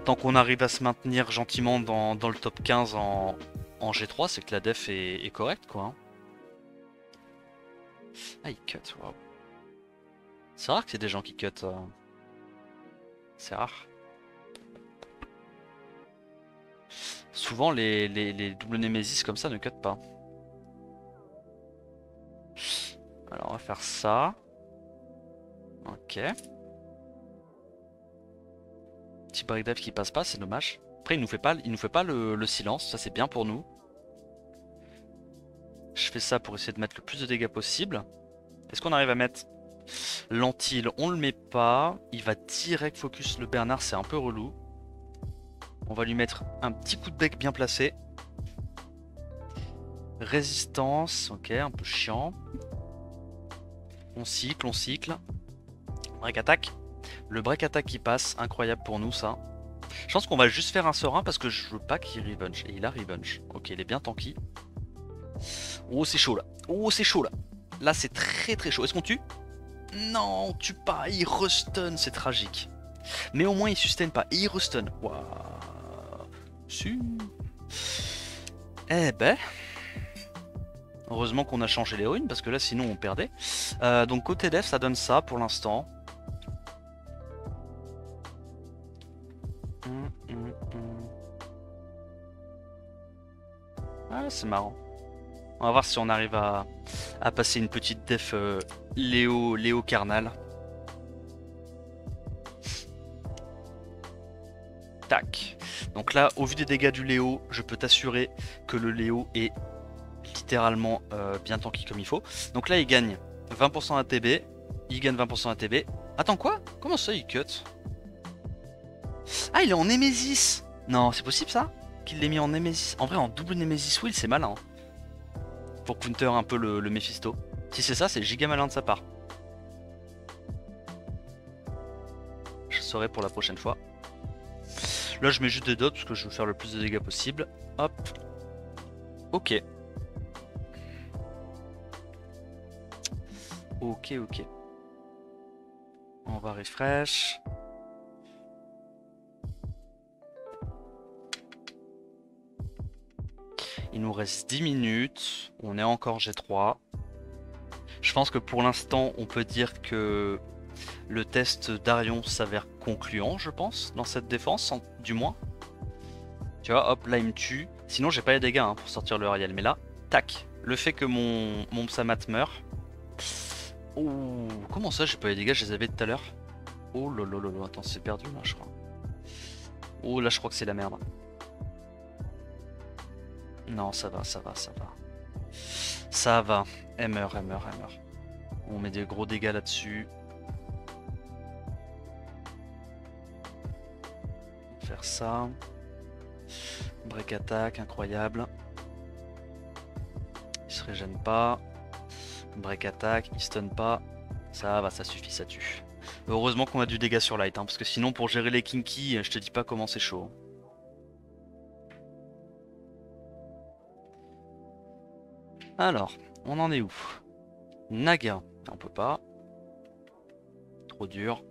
tant qu'on arrive à se maintenir gentiment dans le top 15 en G3, c'est que la def est correcte quoi. Hein. Ah il cut, waouh. C'est rare qu'il y ait des gens qui cut. C'est rare. Souvent les double Nemesis comme ça ne cut pas. Alors on va faire ça. Ok. Petit breakdive qui passe pas, c'est dommage. Après il nous fait pas le silence, ça c'est bien pour nous. Je fais ça pour essayer de mettre le plus de dégâts possible. Est-ce qu'on arrive à mettre l'antil? On le met pas. Il va direct focus le Bernard, c'est un peu relou. On va lui mettre un petit coup de bec bien placé. Résistance, ok, un peu chiant. On cycle, on cycle. Break attack. Le break attack qui passe, incroyable pour nous ça. Je pense qu'on va juste faire un serein parce que je veux pas qu'il revenge. Et il a revenge. Ok, il est bien tanky. Oh c'est chaud là. Oh c'est chaud là. Là c'est très très chaud. Est-ce qu'on tue? Non, on tue pas. Il restun, c'est tragique. Mais au moins il sustain pas. Il restun. Waouh. Su. Eh ben. Heureusement qu'on a changé les runes parce que là sinon on perdait. Donc côté def ça donne ça pour l'instant. Ah c'est marrant. On va voir si on arrive à passer une petite def Léo Carnal. Tac. Donc là, au vu des dégâts du Léo, je peux t'assurer que le Léo est littéralement bien tanky comme il faut. Donc là, il gagne 20% ATB. Il gagne 20% ATB. Attends, quoi? Comment ça, il cut? Ah, il est en Nemesis! Non, c'est possible ça? Qu'il l'ait mis en Nemesis? En vrai, en double Nemesis Will, c'est malin. Pour counter un peu le Mephisto. Si c'est ça, c'est giga malin de sa part. Je saurai pour la prochaine fois. Là, je mets juste des dots parce que je veux faire le plus de dégâts possible. Hop. Ok. Ok, ok. On va refresh. Il nous reste 10 minutes. On est encore G3. Je pense que pour l'instant, on peut dire que le test d'Arion s'avère concluant, je pense, dans cette défense, du moins. Tu vois, hop, là il me tue. Sinon, j'ai pas les dégâts hein, pour sortir le Ariel. Mais là, tac. Le fait que mon Psamat meurt. Oh, comment ça, j'ai pas les dégâts, je les avais tout à l'heure. Oh lolo, attends, c'est perdu là, je crois. Oh, là, je crois que c'est la merde. Non, ça va, ça va, ça va. Ça va. Elle meurt, elle meurt, elle meurt. On met des gros dégâts là-dessus. Faire ça. Break attack, incroyable. Il se régène pas. Break attack, il stun pas. Ça va, ça suffit, ça tue. Heureusement qu'on a du dégât sur light, hein, parce que sinon pour gérer les kinky, je te dis pas comment c'est chaud. Alors, on en est où? Naga, on peut pas. Trop dur.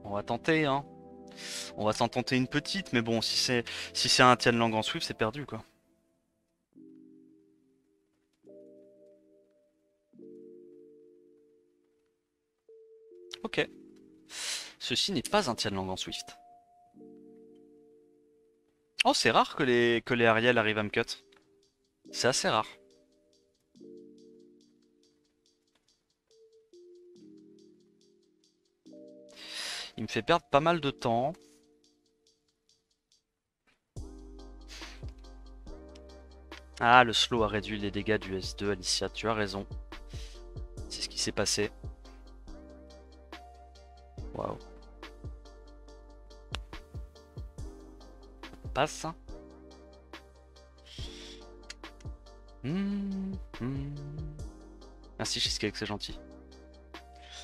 On va tenter, hein. On va s'en tenter une petite, mais bon, si c'est un Tianlang en Swift, c'est perdu, quoi. Ok. Ceci n'est pas un Tianlang en Swift. Oh, c'est rare que les Ariel arrivent à me cut. C'est assez rare. Il me fait perdre pas mal de temps. Ah, le slow a réduit les dégâts du S2, Alicia, tu as raison. C'est ce qui s'est passé. Waouh. Passe. Merci Cheesecake, c'est gentil.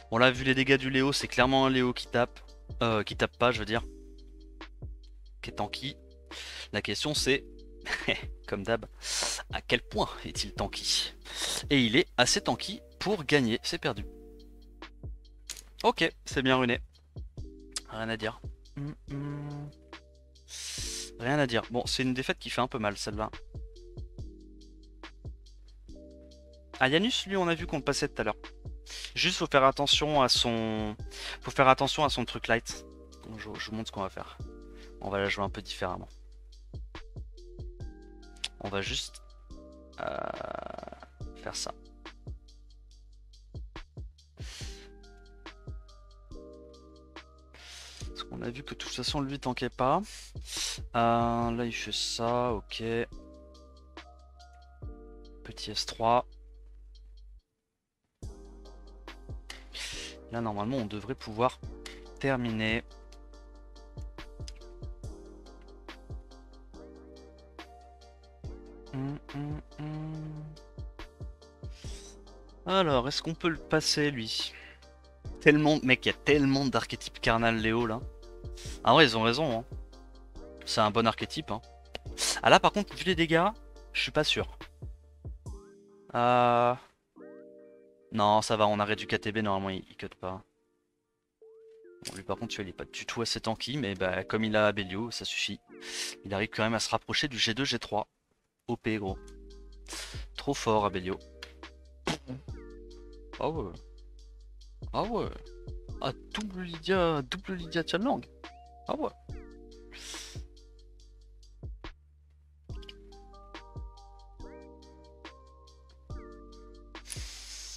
On l'a vu, les dégâts du Léo, c'est clairement un Léo qui tape. Qui tape pas, je veux dire. Qui est tanky. La question c'est, comme d'hab, à quel point est-il tanky? Et il est assez tanky pour gagner, c'est perdu. Ok, c'est bien runé. Rien à dire. Rien à dire. Bon, c'est une défaite qui fait un peu mal, celle-là. Ah, Janus, lui, on a vu qu'on le passait tout à l'heure. Juste, faut faire attention à son... Faut faire attention à son truc light. Donc, je vous montre ce qu'on va faire. On va la jouer un peu différemment. On va juste... faire ça. Parce qu'on a vu que de toute façon, lui, tankait pas. Là, il fait ça, ok. Petit S3. Là, normalement, on devrait pouvoir terminer. Alors, est-ce qu'on peut le passer, lui? Tellement, mec, il y a tellement d'archétypes Carnal Léo, là. Ah ouais, ils ont raison, hein. C'est un bon archétype, hein. Ah là, par contre, vu les dégâts, je suis pas sûr. Non, ça va, on a réduit KTB, normalement, il cut pas. Bon, lui, par contre, tu vois, il est pas du tout assez tanky, mais bah, comme il a Abelio, ça suffit. Il arrive quand même à se rapprocher du G2, G3. OP, gros. Trop fort, Abelio. Ah ouais. Ah ouais. Ah, double Lydia Chanlang. Ah ouais.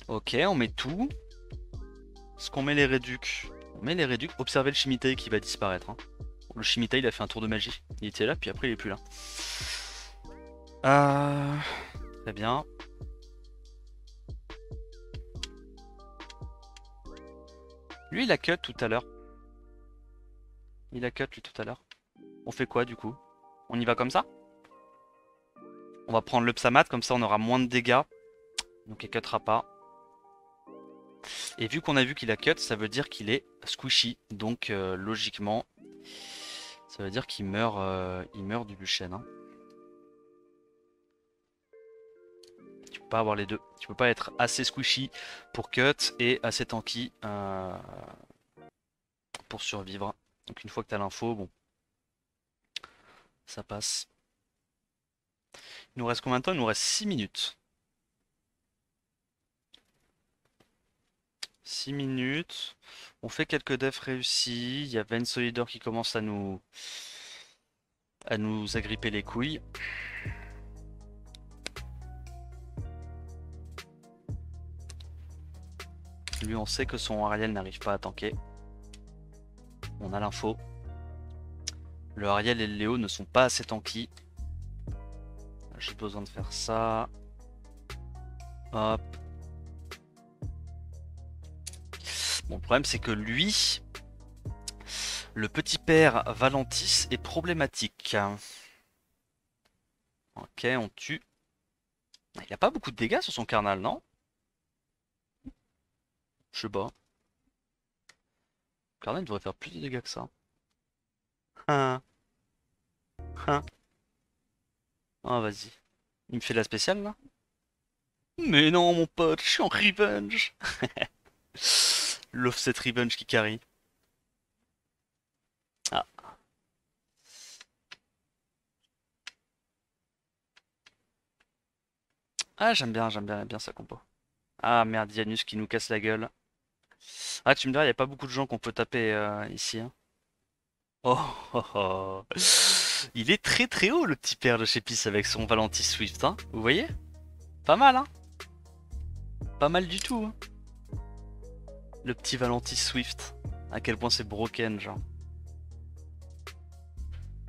Ok, on met tout. Est-ce qu'on met les réducs? On met les réducs. Observez le Shimitai qui va disparaître. Hein. Le Shimitai, il a fait un tour de magie. Il était là, puis après, il est plus là. Très bien. Lui, il a cut tout à l'heure. Il a cut, lui, tout à l'heure. On fait quoi, du coup? On y va comme ça? On va prendre le Psamat, comme ça, on aura moins de dégâts. Donc, il cuttera pas. Et vu qu'on a vu qu'il a cut, ça veut dire qu'il est squishy. Donc logiquement, ça veut dire qu'il meurt du Luchen. Hein. Tu peux pas avoir les deux. Tu peux pas être assez squishy pour cut et assez tanky pour survivre. Donc une fois que tu as l'info, bon, ça passe. Il nous reste combien de temps? Il nous reste 6 minutes. 6 minutes. On fait quelques defs réussis. Il y a Vance Leader qui commence à nous agripper les couilles. Lui, on sait que son Ariel n'arrive pas à tanker. On a l'info. Le Ariel et le Léo ne sont pas assez tanky. J'ai besoin de faire ça. Hop. Bon, le problème, c'est que lui, le petit père Valentis est problématique. Ok, on tue. Il a pas beaucoup de dégâts sur son carnal, non? Je sais pas. Le carnal devrait faire plus de dégâts que ça. Hein. Hein. Ah, vas-y. Il me fait la spéciale, là? Mais non, mon pote, je suis en revenge. L'offset revenge qui carry. Ah. Ah, j'aime bien sa compo. Ah merde, Janus qui nous casse la gueule. Ah, tu me diras, il n'y a pas beaucoup de gens qu'on peut taper ici. Hein. Oh, oh, oh. Il est très très haut le petit père de chez Peace avec son Valentis Swift. Hein. Vous voyez? Pas mal, hein? Pas mal du tout. Hein. Le petit Valentis Swift. À quel point c'est broken, genre.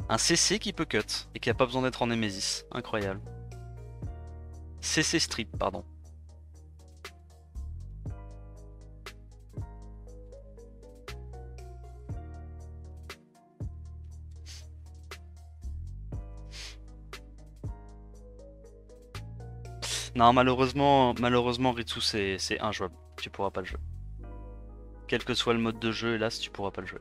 Un CC qui peut cut et qui a pas besoin d'être en Nemesis. Incroyable. CC strip, pardon. Non, malheureusement Ritsu c'est injouable. Tu pourras pas le jouer. Quel que soit le mode de jeu, hélas, tu pourras pas le jouer.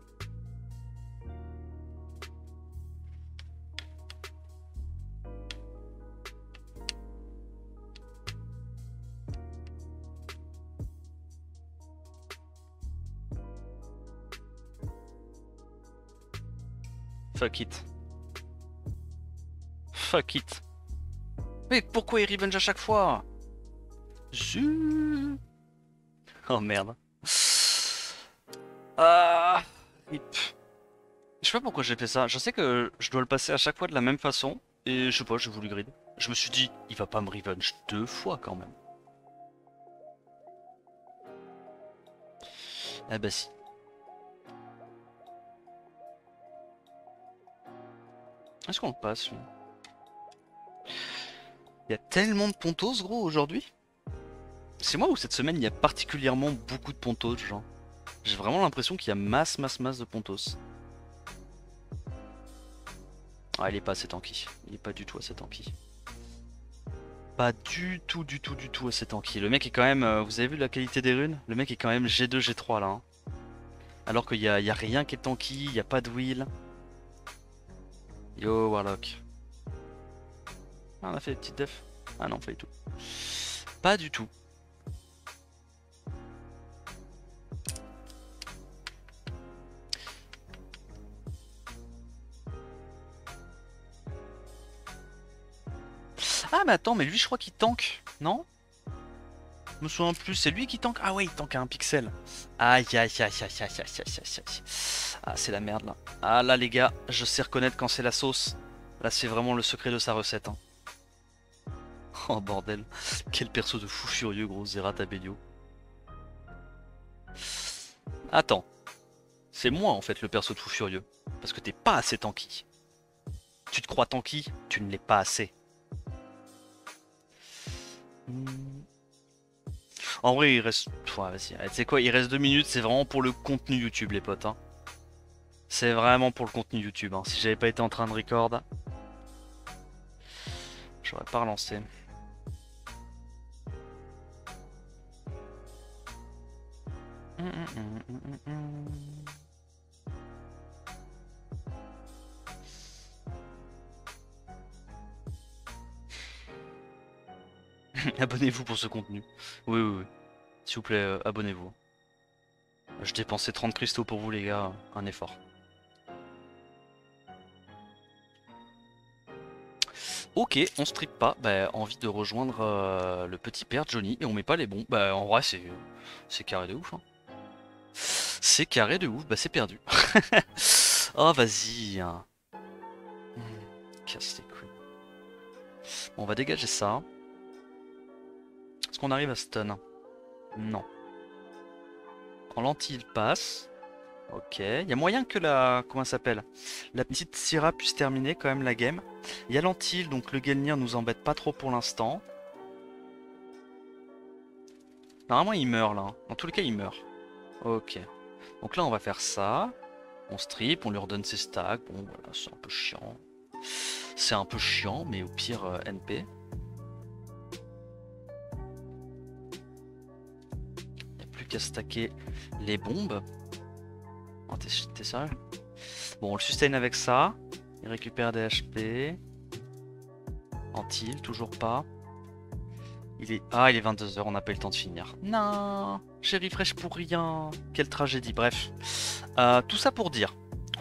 Fuck it. Fuck it. Mais pourquoi il revenge à chaque fois? Oh merde. Ah, rip. Je sais pas pourquoi j'ai fait ça. Je sais que je dois le passer à chaque fois de la même façon. Et je sais pas, j'ai voulu grid. Je me suis dit, il va pas me revenge 2 fois quand même. Eh bah si. Est-ce qu'on le passe lui? Il y a tellement de pontos gros aujourd'hui. C'est moi ou cette semaine il y a particulièrement beaucoup de pontos genre. J'ai vraiment l'impression qu'il y a masse de pontos. Ah il est pas assez tanky. Il est pas du tout assez tanky. Pas du tout assez tanky. Le mec est quand même... vous avez vu la qualité des runes? Le mec est quand même G2, G3 là. Hein. Alors qu'il y a rien qui est tanky, il n'y a pas de wheel. Yo Warlock. Ah, on a fait des petites defs. Ah non, pas du tout. Pas du tout. Ah mais attends, mais lui je crois qu'il tank, non? Je me souviens plus, c'est lui qui tank? Ah ouais, il tank à un pixel. Aïe aïe aïe aïe aïe aïe aïe aïe aïe. Ah c'est la merde là. Ah là les gars, je sais reconnaître quand c'est la sauce. Là c'est vraiment le secret de sa recette. Hein. Oh bordel, quel perso de fou furieux gros Zerat Abelio. Attends, c'est moi en fait le perso de fou furieux. Parce que t'es pas assez tanky. Tu te crois tanky, tu ne l'es pas assez. En vrai, il reste. Ouais, vas-y, tu sais quoi, il reste 2 minutes, c'est vraiment pour le contenu YouTube, les potes. Hein. C'est vraiment pour le contenu YouTube. Hein. Si j'avais pas été en train de record, j'aurais pas relancé. Abonnez-vous pour ce contenu. Oui, oui, oui. S'il vous plaît, abonnez-vous. Je dépensais 30 cristaux pour vous, les gars. Un effort. Ok, on strip pas. Bah, envie de rejoindre le petit père Johnny. Et on met pas les bons. Bah, en vrai, c'est carré de ouf. Hein. C'est carré de ouf. Bah, c'est perdu. Oh, vas-y. Hein. Casse les couilles. Bon, on va dégager ça. Est-ce qu'on arrive à stun? Non. En lentille, il passe. Ok. Il y a moyen que la... Comment ça s'appelle? La petite Syrah puisse terminer quand même la game. Il y a l'antil, donc le Gelnir nous embête pas trop pour l'instant. Normalement, il meurt là. Dans tous les cas, il meurt. Ok. Donc là, on va faire ça. On strip, on lui redonne ses stacks. Bon, voilà, c'est un peu chiant. C'est un peu chiant, mais au pire, NP. Il n'y a plus qu'à stacker les bombes. Oh, t'es sérieux? Bon, on le sustain avec ça. Il récupère des HP. Antil, toujours pas. Il est 22h, on n'a pas eu le temps de finir. Non, j'ai refresh pour rien. Quelle tragédie, bref. Tout ça pour dire,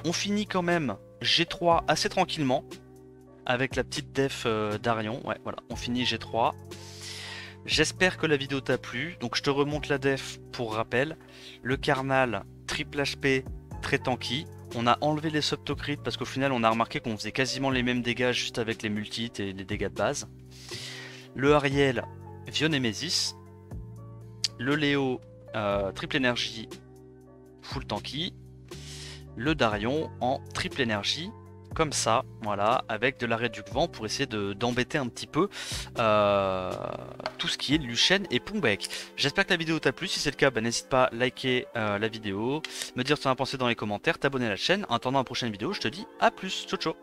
on finit quand même G3 assez tranquillement. Avec la petite def d'Arion. Ouais, voilà, on finit G3. J'espère que la vidéo t'a plu. Donc je te remonte la def pour rappel. Le Carnal, triple HP, très tanky. On a enlevé les subtocrits parce qu'au final on a remarqué qu'on faisait quasiment les mêmes dégâts juste avec les multis et les dégâts de base. Le Ariel, Vieux Nemesis. Le Léo, triple énergie, full tanky, le Darion en triple énergie, comme ça, voilà, avec de l'arrêt du vent pour essayer d'embêter un petit peu tout ce qui est Luchen et Pumbek. J'espère que la vidéo t'a plu, si c'est le cas, bah, n'hésite pas à liker la vidéo, me dire ce que tu en as pensé dans les commentaires, t'abonner à la chaîne. En attendant la prochaine vidéo, je te dis à plus, ciao ciao.